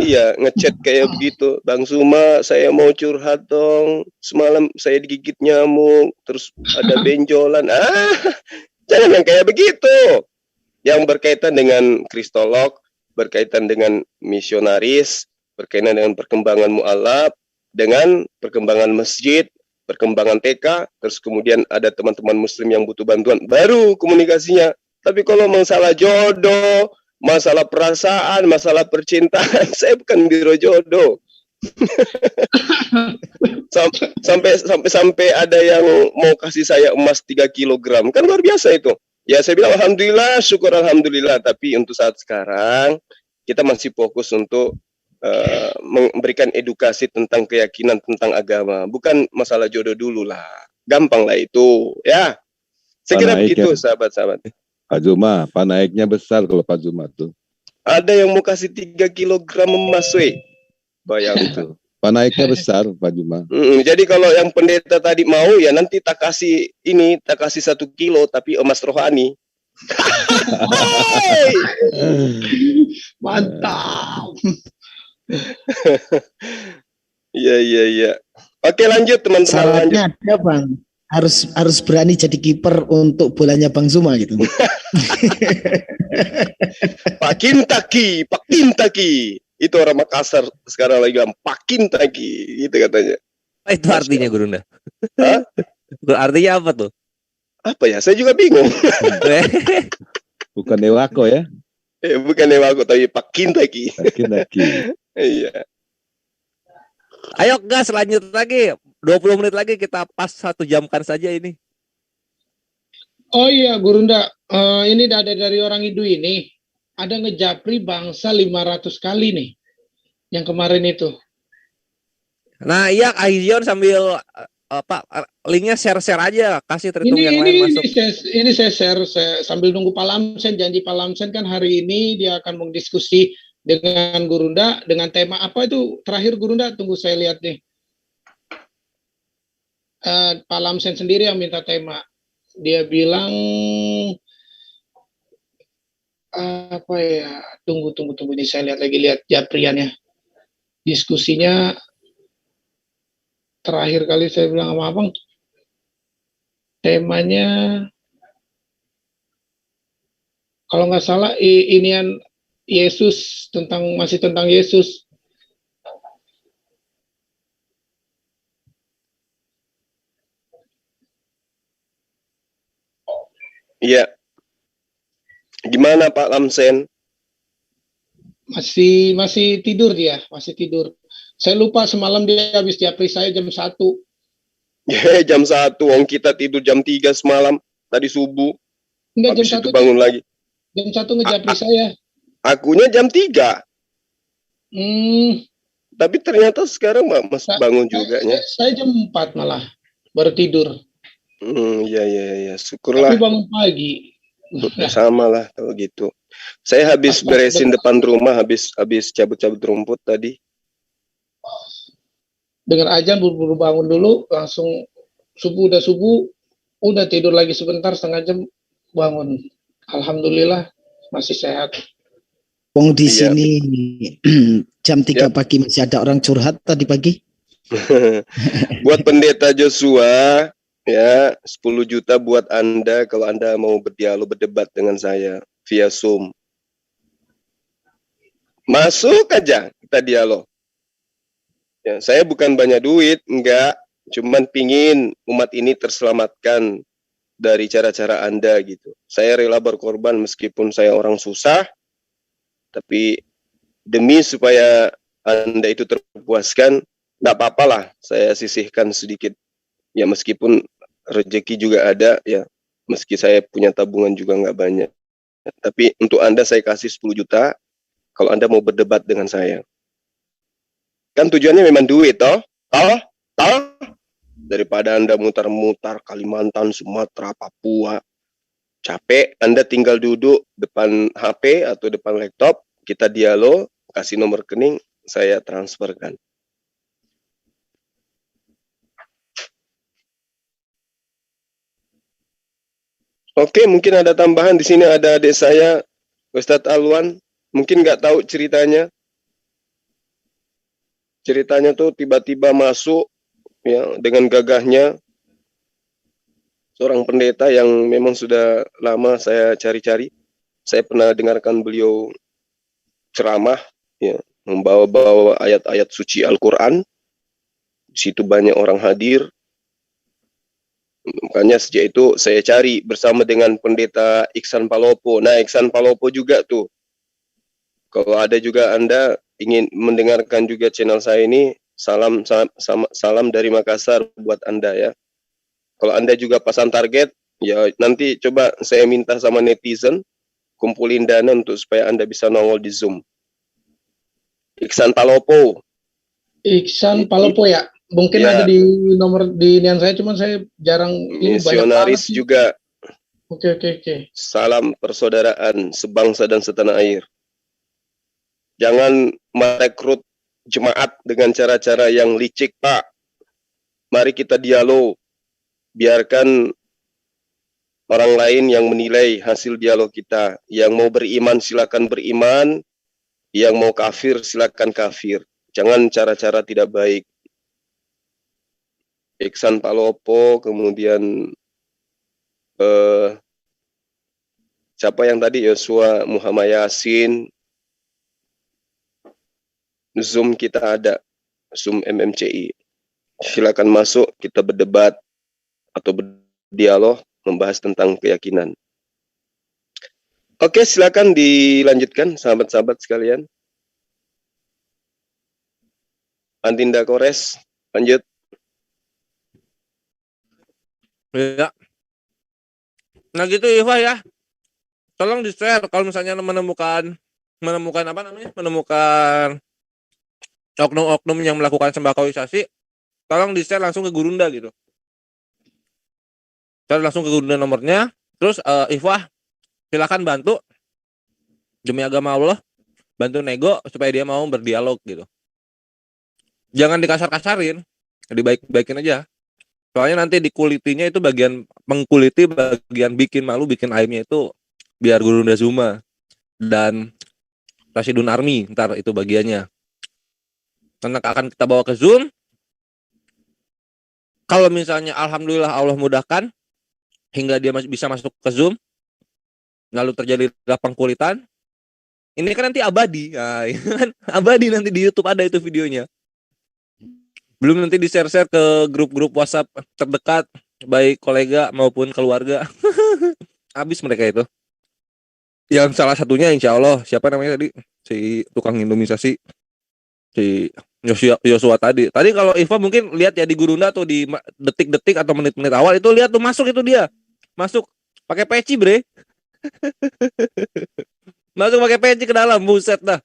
Iya, ngechat kayak begitu. Bang Suma, saya mau curhat dong. Semalam saya digigit nyamuk, terus ada benjolan. Jangan yang kayak begitu. Yang berkaitan dengan kristolog, berkaitan dengan misionaris, berkaitan dengan perkembangan mu'alaf, dengan perkembangan masjid, perkembangan TK, terus kemudian ada teman-teman muslim yang butuh bantuan, baru komunikasinya. Tapi kalau masalah jodoh, masalah perasaan, masalah percintaan, saya bukan biro jodoh. sampai ada yang mau kasih saya emas 3 kilogram, kan luar biasa itu. Ya saya bilang alhamdulillah, syukur alhamdulillah. Tapi untuk saat sekarang kita masih fokus untuk memberikan edukasi tentang keyakinan, tentang agama. Bukan masalah jodoh dulu lah, gampang lah itu. Ya, saya kira begitu sahabat-sahabat. Pak Zuma, panaiknya besar kalau Pak Zuma tuh. Ada yang mau kasih 3 kilogram emas, we. Bayangkan. Panaiknya besar, Pak Zuma. Jadi kalau yang pendeta tadi mau, ya nanti tak kasih 1 kilo, tapi emas rohani. Mantap. Iya. Oke, lanjut teman-teman. Syaratnya ada Bang. Harus berani jadi kiper untuk bolanya Bang Zuma gitu. Pak Kintaki. Itu orang Makassar sekarang lagi bilang Pak Kintaki, gitu katanya. Itu artinya Gurunda. Artinya apa tuh? Apa ya? Saya juga bingung. Bukan Dewako ya? Bukan Dewako, tapi Pak Kintaki. Iya. Ayo gas, lanjut lagi. 20 menit lagi kita pas 1 jamkan saja ini. Oh iya, Gurunda, ini ada dari orang Hindu ini. Ada ngejapri bangsa 500 kali nih. Yang kemarin itu. Nah iya, Ahion sambil linknya share-share aja. Kasih terhitung yang lain masuk. Ini saya share sambil nunggu Pak Lamsen. Janji Pak Lamsen kan hari ini dia akan mendiskusi dengan Gurunda. Dengan tema apa itu? Terakhir Gurunda, tunggu saya lihat nih. Pak Lamsen sendiri yang minta tema. Dia bilang apa ya? Tunggu ini saya lihat japriannya. Diskusinya terakhir kali saya bilang sama Abang, temanya kalau nggak salah inian Yesus, masih tentang Yesus. Iya. Gimana Pak Lamsen? Masih tidur dia, masih tidur. Saya lupa semalam dia habis japri saya jam 1. Jam 1, wong kita tidur jam 3 semalam, tadi subuh. Enggak, habis jam 1 itu bangun lagi. Jam 1 ngejapri saya. Akunya jam 3. Tapi ternyata sekarang masih bangun juga. Saya jam 4 malah, baru tidur. Iya, syukurlah. Tapi bangun pagi. Sama lah kalau gitu. Saya habis beresin depan rumah, habis cabut-cabut rumput tadi. Dengan ajan buru-buru bangun dulu, langsung subuh, udah tidur lagi sebentar, setengah jam bangun. Alhamdulillah masih sehat. Wong di Iya. sini jam 3 Ya. pagi masih ada orang curhat tadi pagi. Buat Pendeta Joshua, ya 10 juta buat Anda kalau Anda mau berdebat dengan saya via Zoom. Masuk aja kita dialog. Ya, saya bukan banyak duit, enggak. Cuman pingin umat ini terselamatkan dari cara-cara Anda gitu. Saya rela berkorban meskipun saya orang susah, tapi demi supaya Anda itu terpuaskan, enggak apa-apa lah saya sisihkan sedikit. Ya meskipun rezeki juga ada, ya meski saya punya tabungan juga enggak banyak. Tapi untuk Anda saya kasih 10 juta kalau Anda mau berdebat dengan saya. Kan tujuannya memang duit, toh? Daripada Anda mutar-mutar Kalimantan, Sumatera, Papua, capek, Anda tinggal duduk depan HP atau depan laptop, kita dialog, kasih nomor rekening, saya transferkan. Oke, mungkin ada tambahan di sini, ada adik saya, Ustadz Alwan, mungkin nggak tahu ceritanya. Ceritanya tuh tiba-tiba masuk, ya, dengan gagahnya, seorang pendeta yang memang sudah lama saya cari-cari. Saya pernah dengarkan beliau ceramah, ya, membawa-bawa ayat-ayat suci Al-Quran. Di situ banyak orang hadir. Makanya sejak itu saya cari bersama dengan pendeta Iksan Palopo. Nah, Iksan Palopo juga tuh. Kalau ada juga Anda ingin mendengarkan juga channel saya ini, salam dari Makassar buat Anda ya. Kalau Anda juga pasang target, ya nanti coba saya minta sama netizen kumpulin dana untuk supaya Anda bisa nongol di Zoom. Iksan Palopo. Iksan Palopo ya. Mungkin Ya. ada di nomor di nian saya, cuman saya jarang ini banyak Misionaris banget. juga. Oke. Salam persaudaraan sebangsa dan setanah air. Jangan merekrut jemaat dengan cara-cara yang licik, Pak. Mari kita dialog. Biarkan orang lain yang menilai hasil dialog kita. Yang mau beriman silakan beriman, yang mau kafir silakan kafir. Jangan cara-cara tidak baik. Iksan Palopo, kemudian siapa yang tadi, Yosua Muhammad Yasin. Zoom kita ada, Zoom MMCI. Silakan masuk, kita berdebat atau berdialog membahas tentang keyakinan. Oke, silakan dilanjutkan sahabat-sahabat sekalian. Antinda Kores, lanjut. Ya. Nah gitu Iva ya. Tolong di-share kalau misalnya menemukan apa namanya? Menemukan oknum-oknum yang melakukan sembakoisasi, tolong di-share langsung ke Gurunda gitu. Share langsung ke Gurunda nomornya. Terus Iva silakan bantu demi agama Allah, bantu nego supaya dia mau berdialog gitu. Jangan dikasar-kasarin, dibaik-baikin aja. Soalnya nanti dikulitinya itu bagian mengkuliti, bagian bikin malu, bikin aibnya itu biar Gurunda Zuma dan Rasidun Army, ntar itu bagiannya. Karena akan kita bawa ke Zoom. Kalau misalnya alhamdulillah Allah mudahkan hingga dia bisa masuk ke Zoom, lalu terjadi pengkulitan, ini kan nanti abadi, nah, kan abadi nanti di YouTube ada itu videonya. Belum nanti di-share-share ke grup-grup WhatsApp terdekat, baik kolega maupun keluarga. Habis mereka itu. Yang salah satunya insya Allah, siapa namanya tadi? Si tukang indomisasi. Si Yosua tadi. Tadi kalau Iva mungkin lihat ya di Gurunda atau di detik-detik atau menit-menit awal itu lihat tuh masuk itu dia. Masuk pakai peci, bre. Masuk pakai peci ke dalam, buset dah.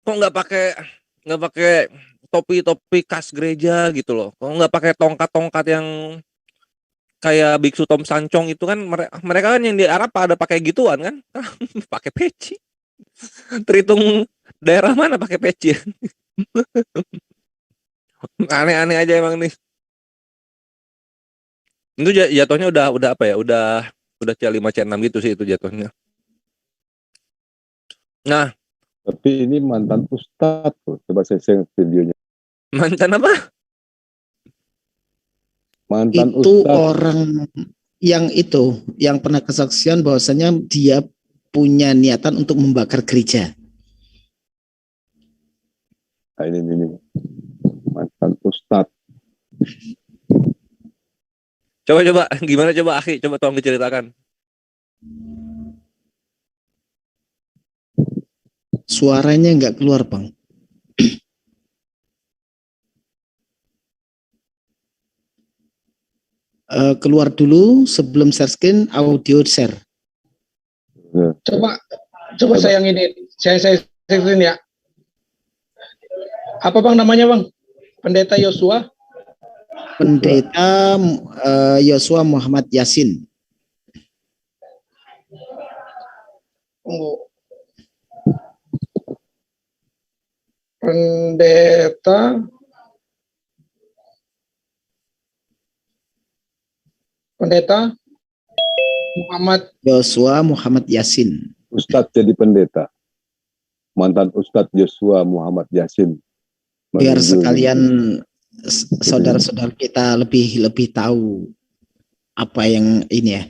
Kok nggak pakai topi-topi khas gereja gitu loh. Kok nggak pakai tongkat-tongkat yang kayak Biksu Tom Sancong itu kan mereka kan yang di Arab pada pakai gituan kan, pakai peci. Terhitung daerah mana pakai peci. Aneh-aneh aja emang nih. Itu jatuhnya udah apa ya? Udah C5 C6 gitu sih itu jatuhnya. Nah, Tapi ini mantan ustadz tuh. Coba saya share videonya. mantan apa? Mantan Itu ustadz. orang yang pernah kesaksian bahwasanya dia punya niatan untuk membakar gereja. Nah, ini. Mantan ustadz. Coba gimana coba Akhi, coba tolong diceritakan. Suaranya nggak keluar, Bang. Keluar dulu sebelum share screen, audio share. Coba saya yang ini, saya screen ya. Apa Bang namanya Bang? Pendeta Yosua? Pendeta Yosua Muhammad Yasin. Tunggu. Pendeta Muhammad Yosua Muhammad Yasin. Ustadz jadi pendeta. Mantan Ustadz Yosua Muhammad Yasin. Biar sekalian saudara-saudara kita lebih tahu apa yang ini ya,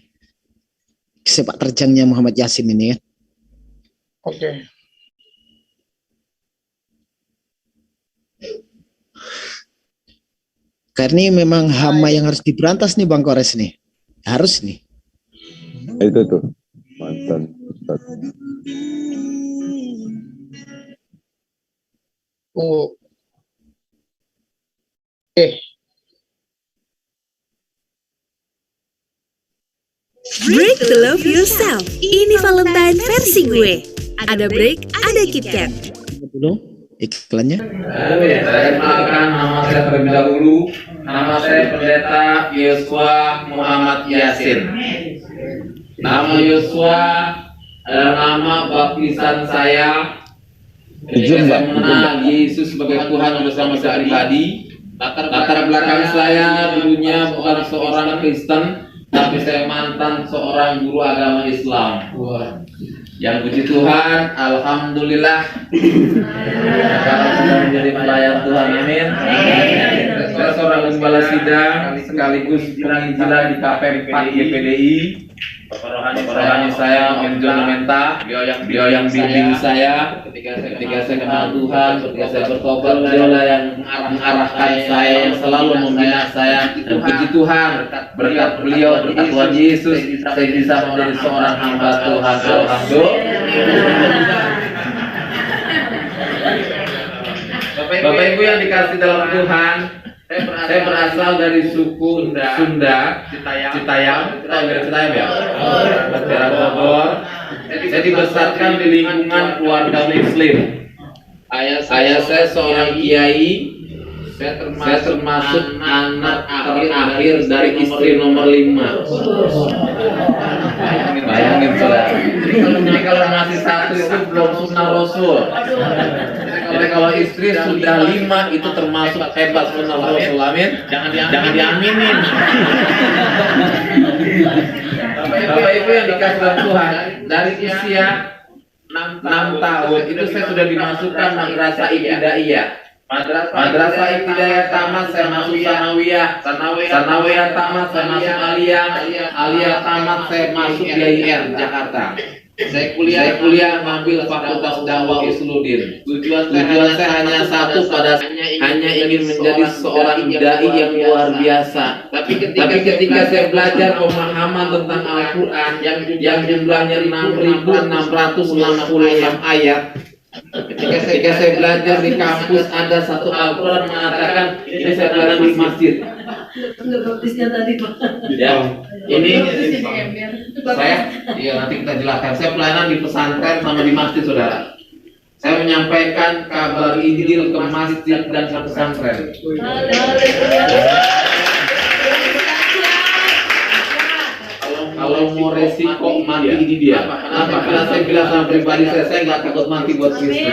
sepak terjangnya Muhammad Yasin ini ya. Oke. Karena ini memang hama yang harus diberantas nih Bang Kores nih. Harus nih. Itu tuh mantan ustadz. Tunggu. Break to love yourself. Ini Valentine versi gue. Ada break, ada KitKat. Dulu iklannya. Saya kenalkan nama saya terlebih dahulu. Nama saya Pendeta Yosua Muhammad Yasin. Nama Yosua adalah nama baptisan saya. Ketika saya mengenal Yesus sebagai Tuhan bersama saya pribadi. Latar belakang saya dulunya bukan seorang Kristen, tapi saya mantan seorang guru agama Islam. Yang puji Tuhan, alhamdulillah. Sekarang sudah menjadi pelayan Tuhan, amin. Saya seorang gembala sidang sekaligus penginjilan di KPM 4 GPDI. Rohani saya Om Jono Menta, beliau yang bimbing saya ketika saya kenal Tuhan, ketika saya bertobat, beliau yang mengarahkan saya, yang selalu membina saya. Dan puji Tuhan, berkat beliau, berkat Tuhan Yesus, saya bisa menjadi seorang hamba Tuhan. Alhamdulillah. Bapak Ibu yang dikasih dalam Tuhan, saya berasal dari suku Sunda, Citayam ya, daerah Bogor. Saya dibesarkan di lingkungan keluarga Muslim. Ayah saya seorang kiai. Saya termasuk anak terakhir dari istri nomor 5. Bayangin saudara. Jadi kalau masih satu itu belum sunnah Rasul. Jadi kalau istri sudah 5 itu termasuk hebat sunnah Rasul. Amin. Jangan diaminin. Bapak Ibu yang dikasih oleh Tuhan, dari usia 6 tahun itu saya sudah dimasukkan madrasah ibtidaiyah. Madrasah ibtidaiyah tamat saya masuk sanawiyah tamat saya masuk aliyah tamat saya masuk IAIN Jakarta. Saya kuliah mengambil fakultas dakwah Usuluddin. Tujuan saya hanya satu, hanya ingin menjadi seorang dai yang luar biasa. Tapi ketika saya belajar pemahaman tentang Al-Quran yang jumlahnya 6.666 ayat, ketika saya belajar di kampus ada satu Al-Quran mengatakan ini saya belajar di masjid. Ya, ini saya, iya nanti kita jelaskan. Saya pelayanan di pesantren sama di masjid, saudara. Saya menyampaikan kabar Injil ke masjid dan ke pesantren. mau resiko mati ini dia. Kenapa? Karena saya bilang sama pribadi saya nggak takut mati buat Kristus.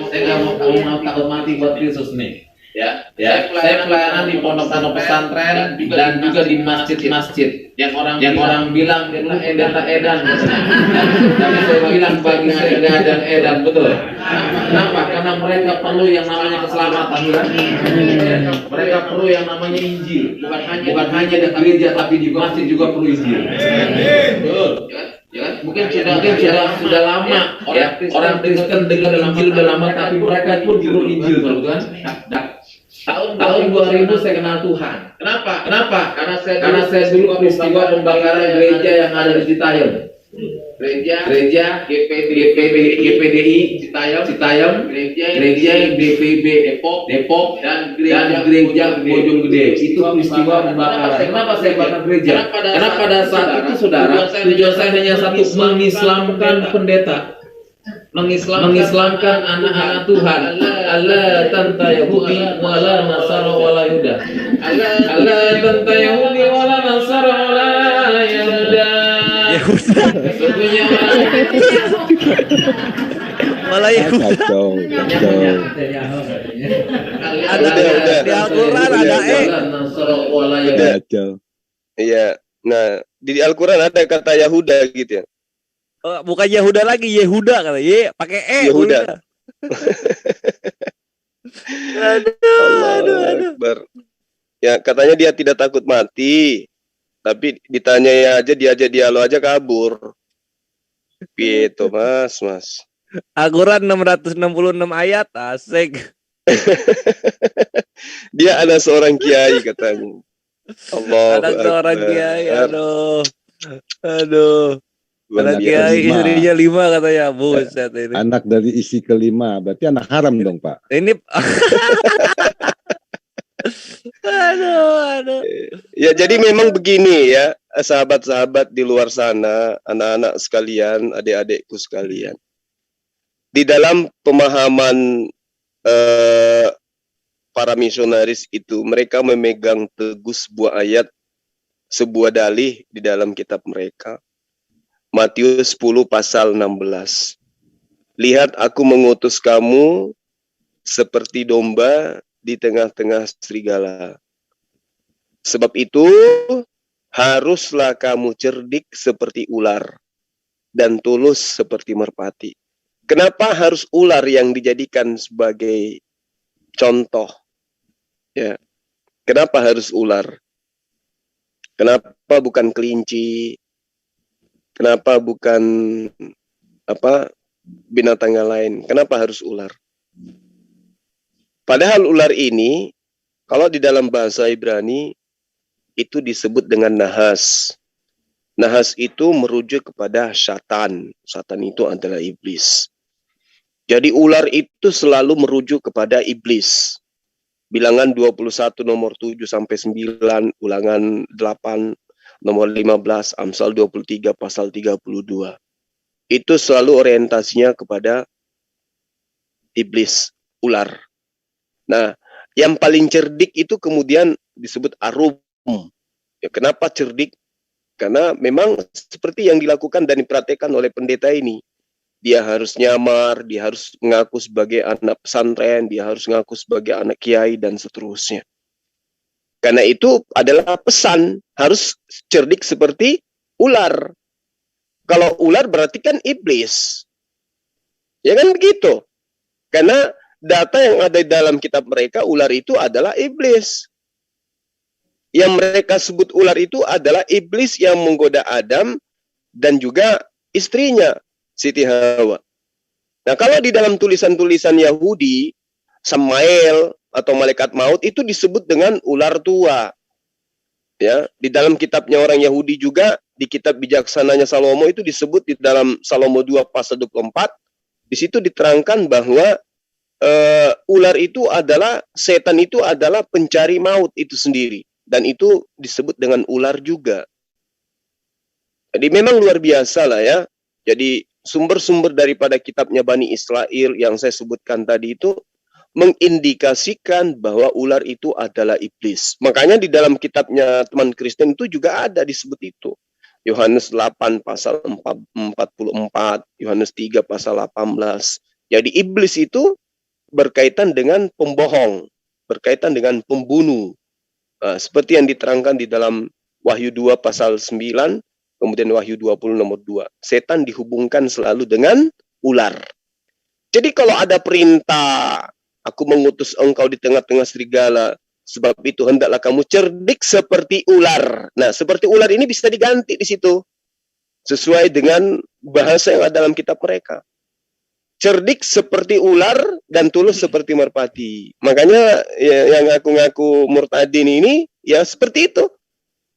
Saya nggak mau takut mati buat Kristus nih. Ya, saya pelayanan di pondok pesantren dan juga di masjid-masjid yang orang bilang adalah edan. Tapi saya bilang bagi saya nggak ada edan, betul. Kenapa? Karena mereka perlu yang namanya keselamatan. Mereka perlu yang namanya Injil. Bukan hanya di gereja tapi di masjid juga perlu Injil. Betul. Ya, mungkin sudah lama orang Kristen dengar Injil udah lama, tapi mereka pun perlu Injil, betul kan? Tahun 2000 saya kenal Tuhan. Kenapa? Karena saya dulu peristiwa pembakaran gereja yang ada di Citayam. Gereja GPDI Citayam, gereja BPB Depok dan gereja Bojonggede. Itu peristiwa pembakaran. Kenapa saya bakar gereja? Karena pada saat itu saudara, tujuan saya hanya satu, mengislamkan pendeta, mengislamkan anak-anak Tuhan. Allah tanta Yahudi wala Nasara wala Yuda. Allah tanta Yahudi wala Nasara wala Yuda. Sesungguhnya Malah Yahuda. Ada di Al-Quran ada Iya. Nah, di Al-Quran ada kata Yahuda gitu ya. Bukan Yahuda lagi, Yehuda kata. Pakai Yehuda. Aduh. Ya, katanya dia tidak takut mati. Tapi ditanya ya aja, dia lo aja kabur. Gitu, Mas. Al-Quran 666 ayat, asik. Dia ada seorang kiai katanya. Ada seorang kiai, aduh. Anak kiai istrinya 5 katanya, buset ini. Anak dari istri kelima, berarti anak haram dong, Pak. Ini aduh. Ya, jadi memang begini ya, sahabat-sahabat di luar sana, anak-anak sekalian, adik-adikku sekalian. Di dalam pemahaman para misionaris itu, mereka memegang teguh sebuah ayat, sebuah dalih di dalam kitab mereka. Matius 10 pasal 16. Lihat aku mengutus kamu seperti domba di tengah-tengah serigala. Sebab itu haruslah kamu cerdik seperti ular dan tulus seperti merpati. Kenapa harus ular yang dijadikan sebagai contoh? Ya. Kenapa harus ular? Kenapa bukan kelinci? Kenapa bukan binatang yang lain? Kenapa harus ular? Padahal ular ini, kalau di dalam bahasa Ibrani, itu disebut dengan nahas. Nahas itu merujuk kepada syaitan. Syaitan itu adalah iblis. Jadi ular itu selalu merujuk kepada iblis. Bilangan 21 nomor 7 sampai 9, ulangan 8 nomor 15, Amsal 23 pasal 32. Itu selalu orientasinya kepada iblis, ular. Nah, yang paling cerdik itu kemudian disebut arum. Ya, kenapa cerdik? Karena memang seperti yang dilakukan dan diperhatikan oleh pendeta ini. Dia harus nyamar, dia harus mengaku sebagai anak pesantren, dia harus mengaku sebagai anak kiai, dan seterusnya. Karena itu adalah pesan, harus cerdik seperti ular. Kalau ular berarti kan iblis. Ya kan begitu. Karena data yang ada di dalam kitab mereka, ular itu adalah iblis. Yang mereka sebut ular itu adalah iblis yang menggoda Adam dan juga istrinya, Siti Hawa. Nah, kalau di dalam tulisan-tulisan Yahudi, Samael atau malaikat maut itu disebut dengan ular tua. Ya, di dalam kitabnya orang Yahudi juga, di kitab bijaksananya Salomo itu disebut di dalam Salomo 2 pasal 24, di situ diterangkan bahwa ular itu adalah, setan itu adalah pencari maut itu sendiri, dan itu disebut dengan ular juga. Jadi memang luar biasa lah ya. Jadi sumber-sumber daripada kitabnya Bani Israel yang saya sebutkan tadi itu mengindikasikan bahwa ular itu adalah iblis. Makanya di dalam kitabnya teman Kristen itu juga ada disebut itu. Yohanes 8 pasal 44, Yohanes 3 pasal 18. Jadi iblis itu berkaitan dengan pembohong, berkaitan dengan pembunuh. Seperti yang diterangkan di dalam Wahyu 2 pasal 9, kemudian Wahyu 20 nomor 2. Setan dihubungkan selalu dengan ular. Jadi kalau ada perintah, aku mengutus engkau di tengah-tengah serigala, sebab itu hendaklah kamu cerdik seperti ular. Nah, seperti ular ini bisa diganti di situ. Sesuai dengan bahasa yang ada dalam kitab mereka. Cerdik seperti ular dan tulus seperti merpati. Makanya yang ngaku-ngaku murtadin ini ya seperti itu.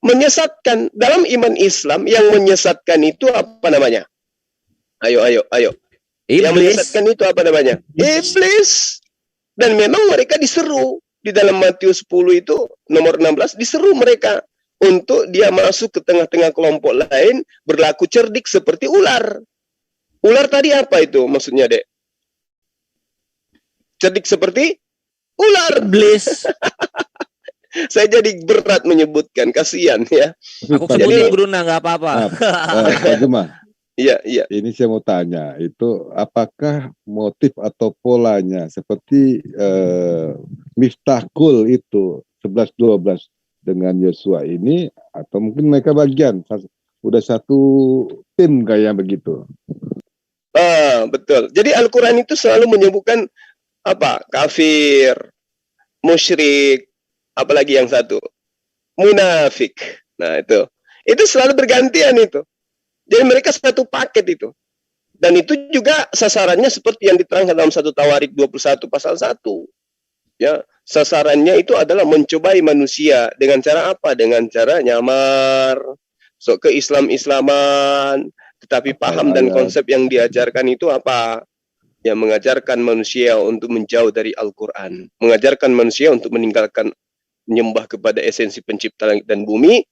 Menyesatkan. Dalam iman Islam yang menyesatkan itu apa namanya? Ayo. Iblis. Yang menyesatkan itu apa namanya? Iblis. Dan memang mereka diseru. Di dalam Matius 10 itu nomor 16 diseru mereka untuk dia masuk ke tengah-tengah kelompok lain berlaku cerdik seperti ular. Ular tadi apa itu maksudnya, Dek? Cerdik seperti ular. Iblis. Saya jadi berat menyebutkan, kasihan ya. Aku sebutin Bruna nggak apa-apa. Pak Gemah, Iya. ini saya mau tanya, itu apakah motif atau polanya seperti Miftahul itu 11-12 dengan Yosua ini, atau mungkin mereka bagian, udah satu tim kayak begitu? Betul. Jadi Al-Quran itu selalu menyebutkan apa? Kafir, musyrik, apalagi yang satu, munafik. Nah itu selalu bergantian itu. Jadi mereka satu paket itu. Dan itu juga sasarannya seperti yang diterangkan dalam 1 Tawarik 21 pasal 1. Ya, sasarannya itu adalah mencobai manusia dengan cara apa? Dengan cara nyamar, ke Islam-Islaman, tetapi paham dan konsep yang diajarkan itu apa? Ya, mengajarkan manusia untuk menjauh dari Al-Quran. Mengajarkan manusia untuk meninggalkan menyembah kepada esensi pencipta langit dan bumi,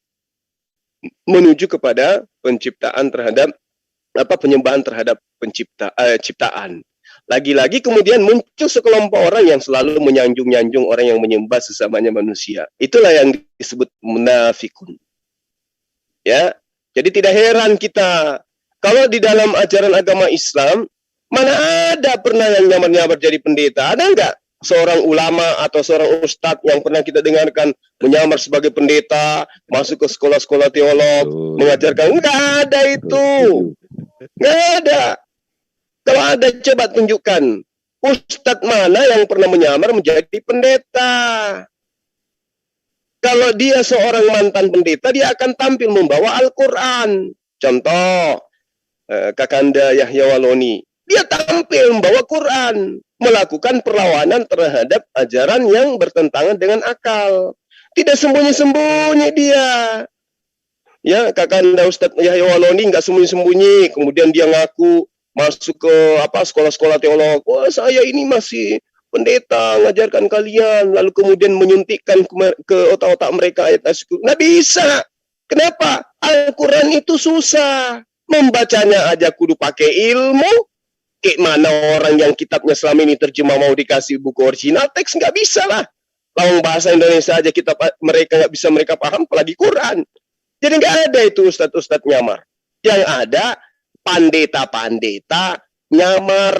menuju kepada penciptaan terhadap penyembahan terhadap ciptaan. Lagi-lagi kemudian muncul sekelompok orang yang selalu menyanjung-nyanjung orang yang menyembah sesamanya manusia. Itulah yang disebut munafikun. Ya, jadi tidak heran kita kalau di dalam ajaran agama Islam mana ada pernah yang nyamar-nyamar jadi pendeta? Ada enggak seorang ulama atau seorang ustadz yang pernah kita dengarkan menyamar sebagai pendeta, masuk ke sekolah-sekolah teolog, mengajarkan? Enggak ada itu. Enggak ada. Kalau ada, coba tunjukkan ustadz mana yang pernah menyamar menjadi pendeta. Kalau dia seorang mantan pendeta, dia akan tampil membawa Al-Quran. Contoh, Kakanda Yahya Waloni. Dia tampil membawa Quran, melakukan perlawanan terhadap ajaran yang bertentangan dengan akal. Tidak sembunyi-sembunyi dia. Ya, Kakanda Ustadz Yahya Waloni nggak sembunyi-sembunyi. Kemudian dia ngaku masuk ke sekolah-sekolah teolog. Oh, saya ini masih pendeta, ngajarkan kalian. Lalu kemudian menyuntikkan ke otak-otak mereka ayat Al-Quran. Nggak bisa. Kenapa? Al-Quran itu susah. Membacanya aja kudu pakai ilmu. Kayak mana orang yang kitabnya selama ini terjemah mau dikasih buku original teks, nggak bisa lah. Lawang bahasa Indonesia aja mereka nggak bisa mereka paham, apalagi Quran. Jadi nggak ada itu ustadz-ustadz nyamar. Yang ada pandeta-pandeta nyamar,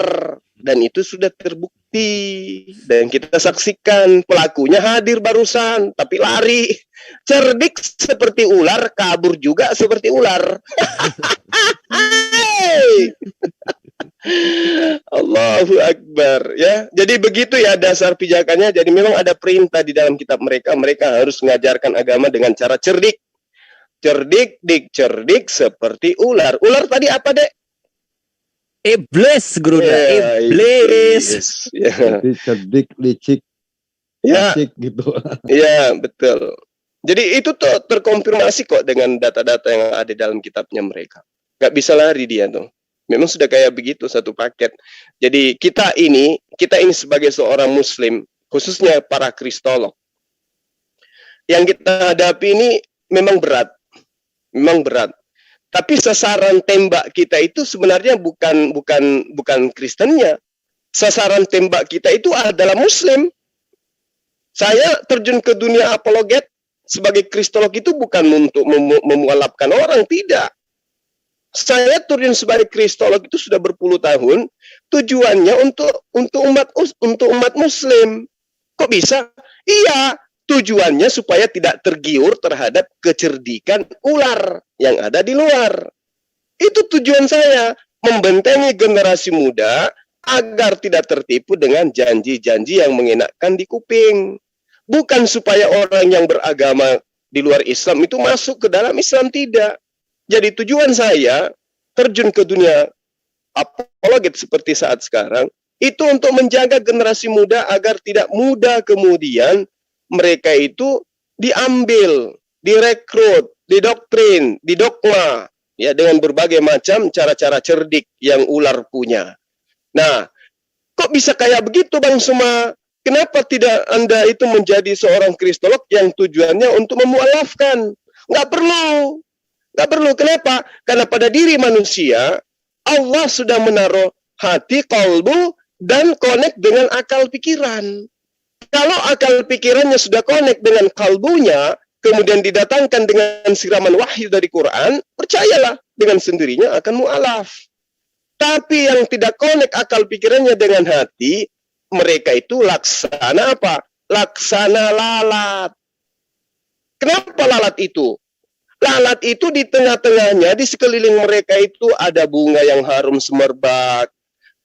dan itu sudah terbukti dan kita saksikan pelakunya hadir barusan, tapi lari. Cerdik seperti ular, kabur juga seperti ular. Allahu Akbar, ya. Jadi begitu ya dasar pijakannya. Jadi memang ada perintah di dalam kitab mereka. Mereka harus mengajarkan agama dengan cara cerdik. Cerdik seperti ular. Ular tadi apa, Dek? Iblis, Guru. Iblis. Ya. Jadi cerdik, licik, ya. licik gitu. Ya, betul. Jadi itu tuh terkonfirmasi kok dengan data-data yang ada dalam kitabnya mereka. Nggak bisa lari dia tuh. Memang sudah kayak begitu satu paket. Jadi kita ini sebagai seorang Muslim, khususnya para Kristolog, yang kita hadapi ini memang berat. Tapi sasaran tembak kita itu sebenarnya bukan Kristennya, sasaran tembak kita itu adalah Muslim. Saya terjun ke dunia apologet sebagai kristolog itu bukan untuk memualafkan orang, tidak. Saya turun sebagai kristolog itu sudah berpuluh tahun, tujuannya untuk umat Muslim. Kok bisa? Iya, tujuannya supaya tidak tergiur terhadap kecerdikan ular yang ada di luar. Itu tujuan saya, membentengi generasi muda agar tidak tertipu dengan janji-janji yang mengenakkan di kuping. Bukan supaya orang yang beragama di luar Islam itu masuk ke dalam Islam, tidak. Jadi tujuan saya terjun ke dunia apologet seperti saat sekarang, itu untuk menjaga generasi muda agar tidak mudah kemudian mereka itu diambil, direkrut, didoktrin, didogma, ya, dengan berbagai macam cara-cara cerdik yang ular punya. Nah, kok bisa kayak begitu Bang Suma? Kenapa tidak Anda itu menjadi seorang kristolog yang tujuannya untuk memualafkan? Nggak perlu. Nggak perlu. Kenapa? Karena pada diri manusia, Allah sudah menaruh hati, kalbu, dan connect dengan akal pikiran. Kalau akal pikirannya sudah connect dengan kalbunya, kemudian didatangkan dengan siraman wahyu dari Quran, percayalah, dengan sendirinya akan mu'alaf. Tapi yang tidak connect akal pikirannya dengan hati, mereka itu laksana apa? Laksana lalat. Kenapa lalat itu? Lalat itu di tengah-tengahnya, di sekeliling mereka itu ada bunga yang harum semerbak,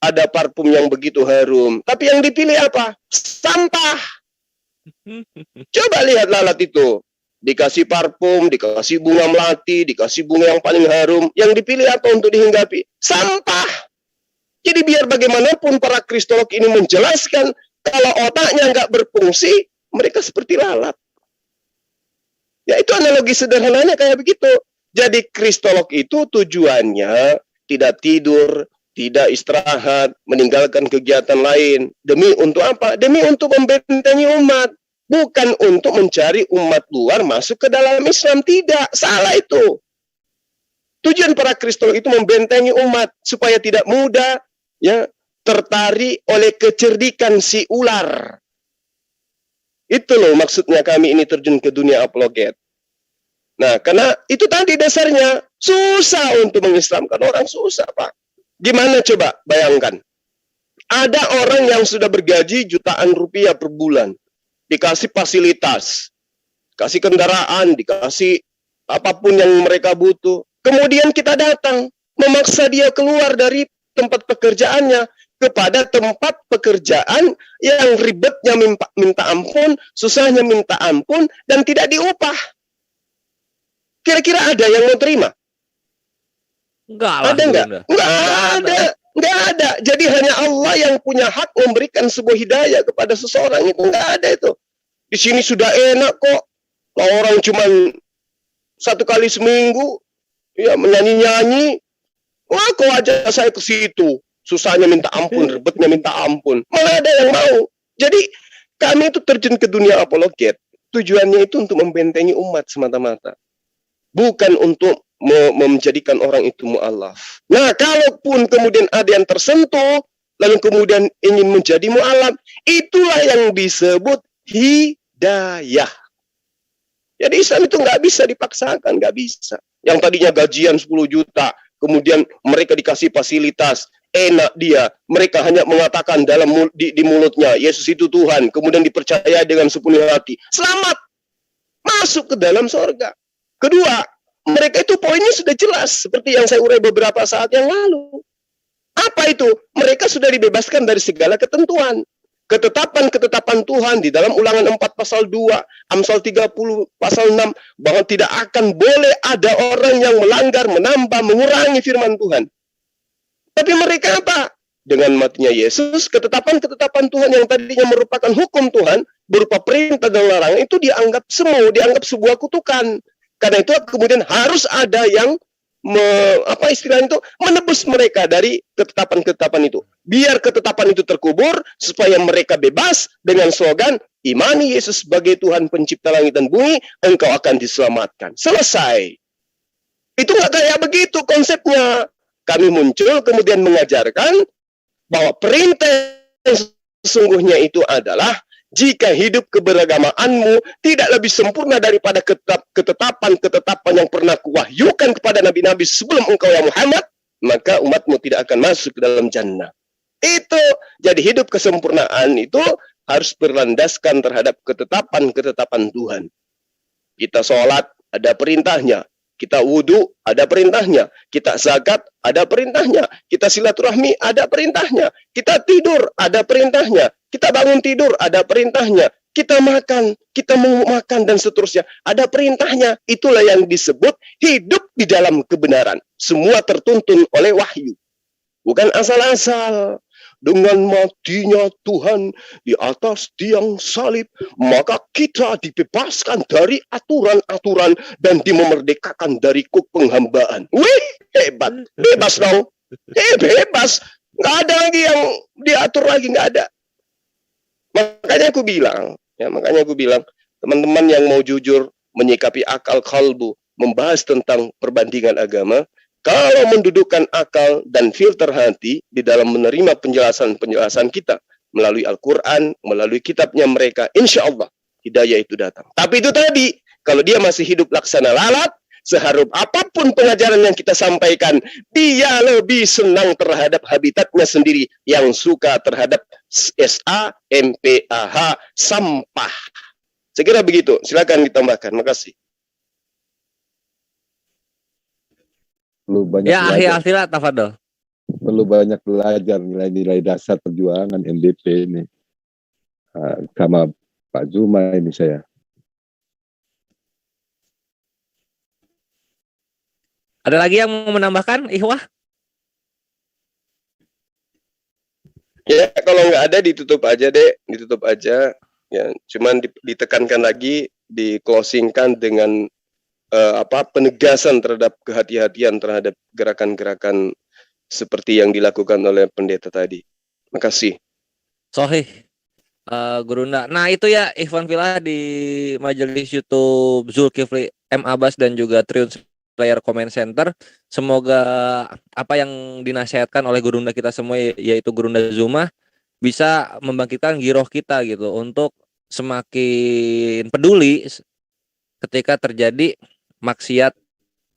ada parfum yang begitu harum. Tapi yang dipilih apa? Sampah. Coba lihat lalat itu. Dikasih parfum, dikasih bunga melati, dikasih bunga yang paling harum. Yang dipilih apa untuk dihinggapi? Sampah. Jadi biar bagaimanapun para kristolog ini menjelaskan, kalau otaknya nggak berfungsi, mereka seperti lalat. Ya itu analogi sederhananya kayak begitu. Jadi kristolog itu tujuannya tidak tidur, tidak istirahat, meninggalkan kegiatan lain. Demi untuk apa? Demi untuk membentengi umat. Bukan untuk mencari umat luar masuk ke dalam Islam. Tidak, salah itu. Tujuan para kristolog itu membentengi umat supaya tidak mudah ya tertarik oleh kecerdikan si ular. Itu loh maksudnya kami ini terjun ke dunia apologet. Nah, karena itu tadi dasarnya susah untuk mengislamkan orang, susah Pak. Gimana coba bayangkan? Ada orang yang sudah bergaji jutaan rupiah per bulan, dikasih fasilitas, kasih kendaraan, dikasih apapun yang mereka butuh. Kemudian kita datang, memaksa dia keluar dari tempat pekerjaannya kepada tempat pekerjaan yang ribetnya minta ampun, susahnya minta ampun, dan tidak diupah. Kira-kira ada yang mau terima? Enggak lah. Ada enggak? Enggak ada. Jadi hanya Allah yang punya hak memberikan sebuah hidayah kepada seseorang, itu enggak ada itu. Di sini sudah enak kok. Orang cuma 1 kali seminggu ya menyanyi-nyanyi. Wah, kok aja saya ke situ. Susahnya minta ampun, ribetnya minta ampun. Malah ada yang mau. Jadi kami itu terjun ke dunia apologet. Tujuannya itu untuk membentengi umat semata-mata. Bukan untuk menjadikan orang itu mu'alaf. Nah, kalaupun kemudian ada yang tersentuh, lalu kemudian ingin menjadi mu'alaf, itulah yang disebut hidayah. Jadi Islam itu nggak bisa dipaksakan, nggak bisa. Yang tadinya gajian 10 juta, kemudian mereka dikasih fasilitas, enak dia. Mereka hanya mengatakan di mulutnya, Yesus itu Tuhan, kemudian dipercaya dengan sepenuh hati. Selamat! Masuk ke dalam sorga. Kedua, mereka itu poinnya sudah jelas, seperti yang saya urai beberapa saat yang lalu. Apa itu? Mereka sudah dibebaskan dari segala ketentuan. Ketetapan-ketetapan Tuhan di dalam Ulangan 4 pasal 2, Amsal 30 pasal 6, bahwa tidak akan boleh ada orang yang melanggar, menambah, mengurangi firman Tuhan. Tapi mereka apa? Dengan matinya Yesus, ketetapan-ketetapan Tuhan yang tadinya merupakan hukum Tuhan, berupa perintah dan larangan, itu dianggap semu, dianggap sebuah kutukan. Karena itu kemudian harus ada yang menebus mereka dari ketetapan-ketetapan itu. Biar ketetapan itu terkubur supaya mereka bebas dengan slogan imani Yesus sebagai Tuhan pencipta langit dan bumi, engkau akan diselamatkan. Selesai. Itu nggak kayak begitu konsepnya. Kami muncul kemudian mengajarkan bahwa perintah sesungguhnya itu adalah jika hidup keberagamaanmu tidak lebih sempurna daripada ketetapan yang pernah kuwahyukan kepada nabi-nabi sebelum engkau ya Muhammad, maka umatmu tidak akan masuk ke dalam jannah. Itu jadi hidup kesempurnaan itu harus berlandaskan terhadap ketetapan Tuhan. Kita sholat ada perintahnya, kita wudhu ada perintahnya, kita zakat ada perintahnya, kita silaturahmi ada perintahnya, kita tidur ada perintahnya, kita bangun tidur ada perintahnya, kita makan, kita mau makan dan seterusnya ada perintahnya. Itulah yang disebut hidup di dalam kebenaran. Semua tertuntun oleh wahyu, bukan asal-asal. Dengan matinya Tuhan di atas tiang salib, maka kita dibebaskan dari aturan-aturan dan dimerdekakan dari kuk penghambaan. Wih, hebat. Bebas dong. Bebas. Nggak ada lagi yang diatur lagi, nggak ada. Makanya aku bilang, teman-teman yang mau jujur menyikapi akal kalbu, membahas tentang perbandingan agama, kalau mendudukkan akal dan filter hati di dalam menerima penjelasan-penjelasan kita melalui Al-Quran, melalui kitabnya mereka, insya Allah hidayah itu datang. Tapi itu tadi, kalau dia masih hidup laksana lalat, seharum apapun pengajaran yang kita sampaikan, dia lebih senang terhadap habitatnya sendiri yang suka terhadap SAMPAH, sampah. Sekira begitu, silakan ditambahkan. Makasih. Perlu banyak Silakan Tafadol. Perlu banyak belajar nilai-nilai dasar perjuangan NDP ini. Sama Pak Zuma ini saya. Ada lagi yang mau menambahkan, Ikhwah? Ya, kalau nggak ada ditutup aja deh, ditutup aja. Ya, cuman ditekankan lagi, di-closingkan dengan penegasan terhadap kehati-hatian terhadap gerakan-gerakan seperti yang dilakukan oleh pendeta tadi. Makasih. Sohih, Gurunda. Nah itu ya Ikhwan Fillah di majelis YouTube Zulkifli M. Abbas dan juga Triun Player Comment Center. Semoga apa yang dinasihatkan oleh Gurunda kita semua, yaitu Gurunda Zuma, bisa membangkitkan giroh kita gitu untuk semakin peduli ketika terjadi maksiat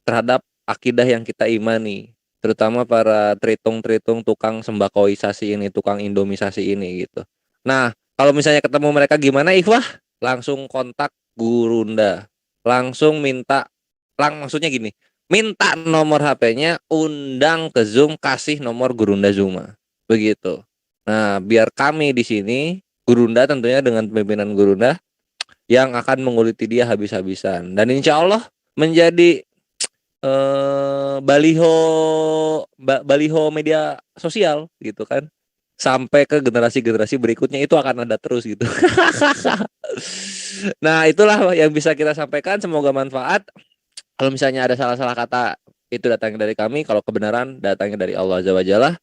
terhadap akidah yang kita imani, terutama para tritung-tritung tukang sembakoisasi ini, tukang indomisasi ini gitu. Nah, kalau misalnya ketemu mereka gimana, Ikhwah? Langsung kontak Gurunda. Langsung minta, maksudnya gini, minta nomor HP-nya, undang ke Zoom, kasih nomor Gurunda Zuma. Begitu. Nah, biar kami di sini, Gurunda tentunya dengan pimpinan Gurunda, yang akan menguliti dia habis-habisan. Dan insya Allah menjadi baliho media sosial gitu kan, sampai ke generasi-generasi berikutnya itu akan ada terus gitu. Nah itulah yang bisa kita sampaikan, semoga manfaat. Kalau misalnya ada salah-salah kata, itu datangnya dari kami. Kalau kebenaran datangnya dari Allah Azza wa Jalla.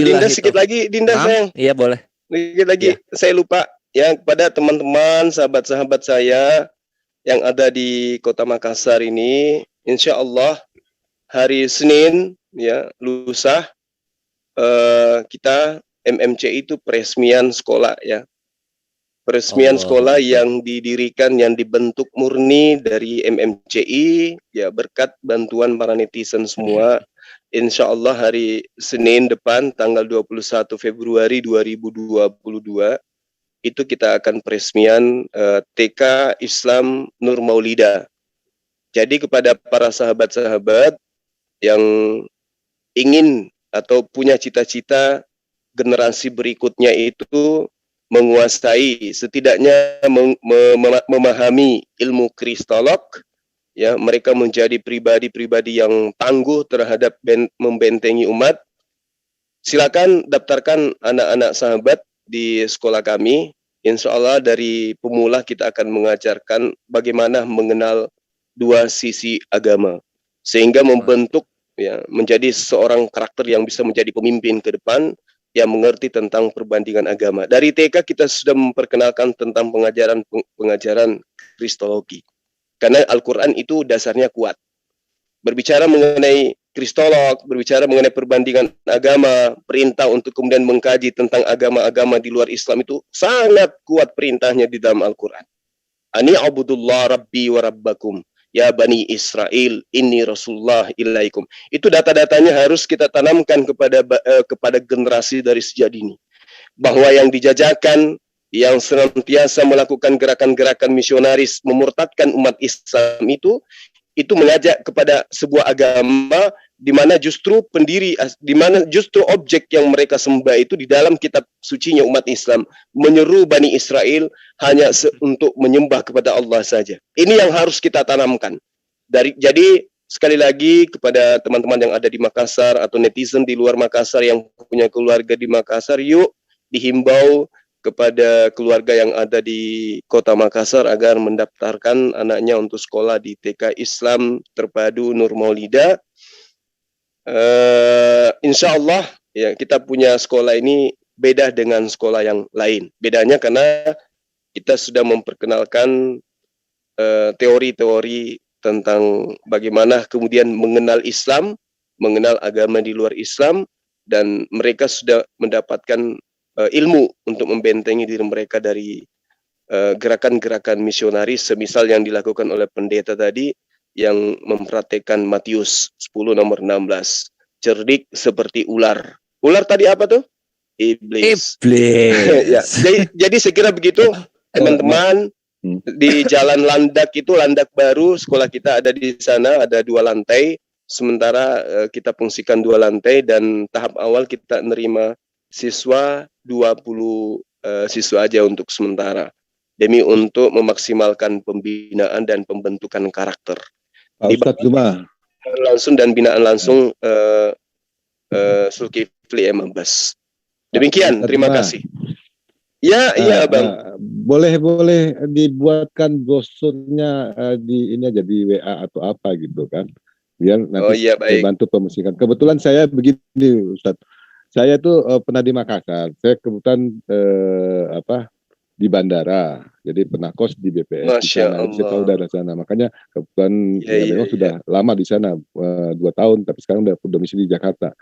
Dinda sedikit lagi, Dinda sayang. Iya boleh. Sedikit lagi, saya lupa ya, kepada teman-teman, sahabat-sahabat saya yang ada di Kota Makassar ini, insya Allah hari Senin ya, lusa kita MMCI itu peresmian sekolah ya, peresmian sekolah yang didirikan, yang dibentuk murni dari MMCI ya, berkat bantuan para netizen semua. Insya Allah hari Senin depan tanggal 21 Februari 2022 itu kita akan peresmian TK Islam Nur Maulida. Jadi kepada para sahabat-sahabat yang ingin atau punya cita-cita generasi berikutnya itu menguasai, setidaknya memahami ilmu kristolog, ya, mereka menjadi pribadi-pribadi yang tangguh terhadap membentengi umat. Silakan daftarkan anak-anak sahabat di sekolah kami. Insya Allah dari pemula kita akan mengajarkan bagaimana mengenal dua sisi agama, sehingga membentuk ya, menjadi seorang karakter yang bisa menjadi pemimpin ke depan, yang mengerti tentang perbandingan agama. Dari TK kita sudah memperkenalkan tentang pengajaran kristologi, karena Al-Quran itu dasarnya kuat. Berbicara mengenai kristolog, berbicara mengenai perbandingan agama, perintah untuk kemudian mengkaji tentang agama-agama di luar Islam itu sangat kuat perintahnya di dalam Al-Quran. Ani abudullah rabbi wa rabbakum ya bani Israel inni rasulullah ilaikum. Itu data-datanya harus kita tanamkan kepada generasi dari sejak dini, bahwa yang dijajakan, yang senantiasa melakukan gerakan-gerakan misionaris memurtadkan umat Islam itu mengajak kepada sebuah agama di mana justru di mana justru objek yang mereka sembah itu di dalam kitab sucinya umat Islam menyeru Bani Israel hanya untuk menyembah kepada Allah saja. Ini yang harus kita tanamkan. Jadi sekali lagi kepada teman-teman yang ada di Makassar atau netizen di luar Makassar yang punya keluarga di Makassar, yuk dihimbau kepada keluarga yang ada di Kota Makassar agar mendaftarkan anaknya untuk sekolah di TK Islam Terpadu Nur Maulida. Insya Allah ya, kita punya sekolah ini beda dengan sekolah yang lain. Bedanya karena kita sudah memperkenalkan teori-teori tentang bagaimana kemudian mengenal Islam, mengenal agama di luar Islam, dan mereka sudah mendapatkan ilmu untuk membentengi diri mereka dari gerakan-gerakan misionaris semisal yang dilakukan oleh pendeta tadi yang mempraktekkan Matius 10 nomor 16. Cerdik seperti ular. Ular tadi apa tuh? Iblis. Ya, jadi saya kira begitu teman-teman. Di Jalan Landak itu, Landak Baru, sekolah kita ada di sana, ada 2 lantai. Sementara kita fungsikan 2 lantai dan tahap awal kita nerima siswa 20 siswa aja untuk sementara. Demi untuk memaksimalkan pembinaan dan pembentukan karakter. Pak Ustadz Zuma. Langsung dan binaan langsung Zulkifli Emabas. Demikian, terima kasih. Ya, iya Bang. Boleh dibuatkan brosurnya di ini aja di WA atau apa gitu kan. Biar nanti bantu pemesikan. Kebetulan saya begini Ustadz. Saya tuh pernah di Makassar. Saya kebetulan di bandara, jadi pernah kos di BPS. Masya Allah. Saya tahu daerah sana, makanya kebetulan memang sudah lama di sana 2 tahun, tapi sekarang udah domisili di Jakarta.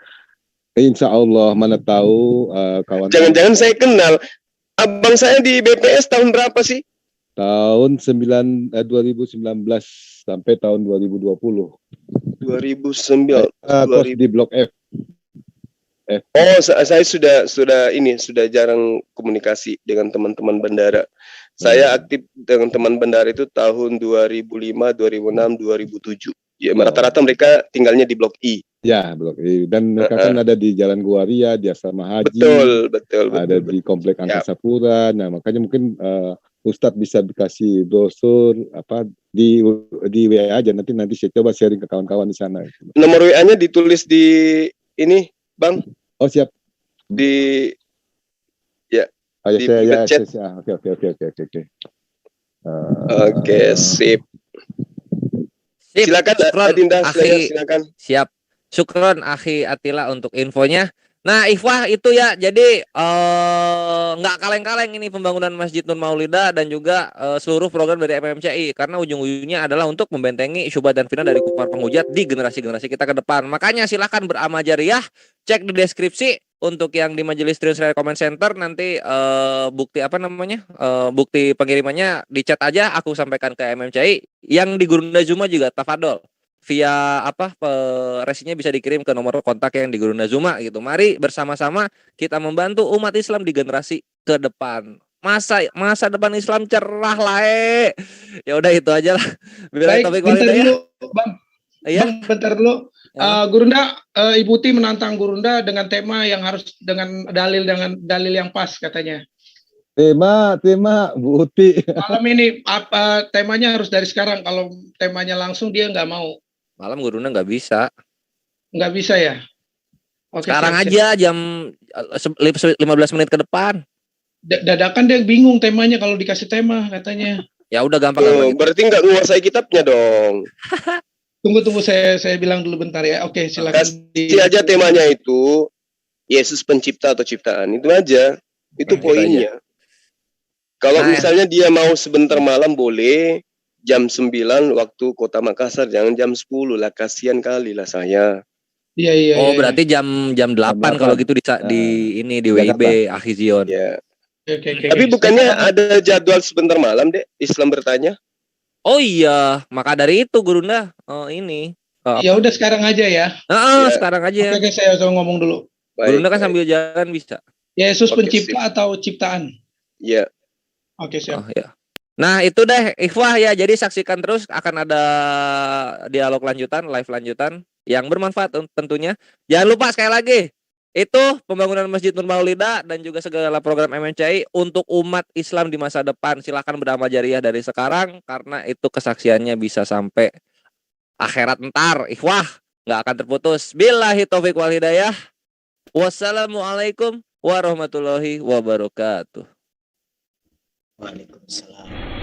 Insya Allah, mana tahu kawan. Jangan-jangan saya kenal. Abang saya di BPS tahun berapa sih? Tahun 2019 sampai tahun 2020. 2009. Kos di Blok F. Oh, saya sudah jarang komunikasi dengan teman-teman bandara. Saya aktif dengan teman bandara itu tahun 2005, 2006, 2007. Ya, rata-rata mereka tinggalnya di Blok I. Ya, Blok I. Dan mereka kan ada di Jalan Guaria, di Asrama Haji. Betul. Ada di Komplek Angkasa Pura. Nah, makanya mungkin Ustadz bisa dikasih brosur di WA aja, nanti saya coba sharing ke kawan-kawan di sana. Nomor WA-nya ditulis di ini, Bang. Oh, siap. Di chat. Oke, sip. Silakan Adinda, silakan. Siap. Syukron Akhi Atila untuk infonya. Nah, Ikhwah itu ya, jadi nggak kaleng-kaleng ini pembangunan Masjid Nur Maulida dan juga seluruh program dari MMCI, karena ujung-ujungnya adalah untuk membentengi syubhat dan fitnah dari kufar penghujat di generasi-generasi kita ke depan. Makanya silakan beramal jariah, cek di deskripsi untuk yang di Majelis Triun Comment Center nanti bukti bukti pengirimannya di chat aja, aku sampaikan ke MMCI. Yang di Gurunda Zuma juga tafadol. Via resinya bisa dikirim ke nomor kontak yang di Gurunda Zuma gitu. Mari bersama-sama kita membantu umat Islam di generasi ke depan. Masa depan Islam cerah lah. Ya udah itu aja lah. Baik, bentar dulu, Bang. Iya. Bang, bentar dulu. Gurunda, Ibu Ti menantang Gurunda dengan tema yang harus dengan dalil yang pas katanya. Tema Bu Uti. Malam ini temanya harus dari sekarang. Kalau temanya langsung dia nggak mau. Malam Gurunda nggak bisa. Nggak bisa ya? Oke, sekarang aja jam 15 menit ke depan. Dadakan dia bingung temanya kalau dikasih tema katanya. Ya udah gampang. Berarti nggak menguasai kitabnya dong. Tunggu saya bilang dulu bentar ya. Oke, silakan. Kasih aja temanya itu Yesus pencipta atau ciptaan, itu aja. Itu poinnya. Kalau misalnya dia mau sebentar malam boleh, jam 9 waktu Kota Makassar, jangan jam 10 lah, kasihan kali lah saya. Iya. Oh, berarti jam 8 kalau gitu di ini di WIB Akhizion. Iya. Oke. Tapi bukannya ada jadwal sebentar malam, Dek? Islam bertanya. Oh iya, maka dari itu Gurunda ini. Ya udah sekarang aja ya. Sekarang aja. Oke, saya ngomong dulu. Gurunda kan sambil jalan bisa. Yesus pencipta atau ciptaan? Iya. Oke, siap. Oh, ya. Nah, itu deh ikhwah ya. Jadi saksikan terus, akan ada dialog lanjutan, live lanjutan yang bermanfaat tentunya. Jangan lupa sekali lagi, itu pembangunan Masjid Nur Maulida dan juga segala program MNCI untuk umat Islam di masa depan. Silakan beramal jariah dari sekarang karena itu kesaksiannya bisa sampai akhirat ntar. Ikhwah, nggak akan terputus. Billahi taufiq wal hidayah. Wassalamualaikum warahmatullahi wabarakatuh. Waalaikumsalam.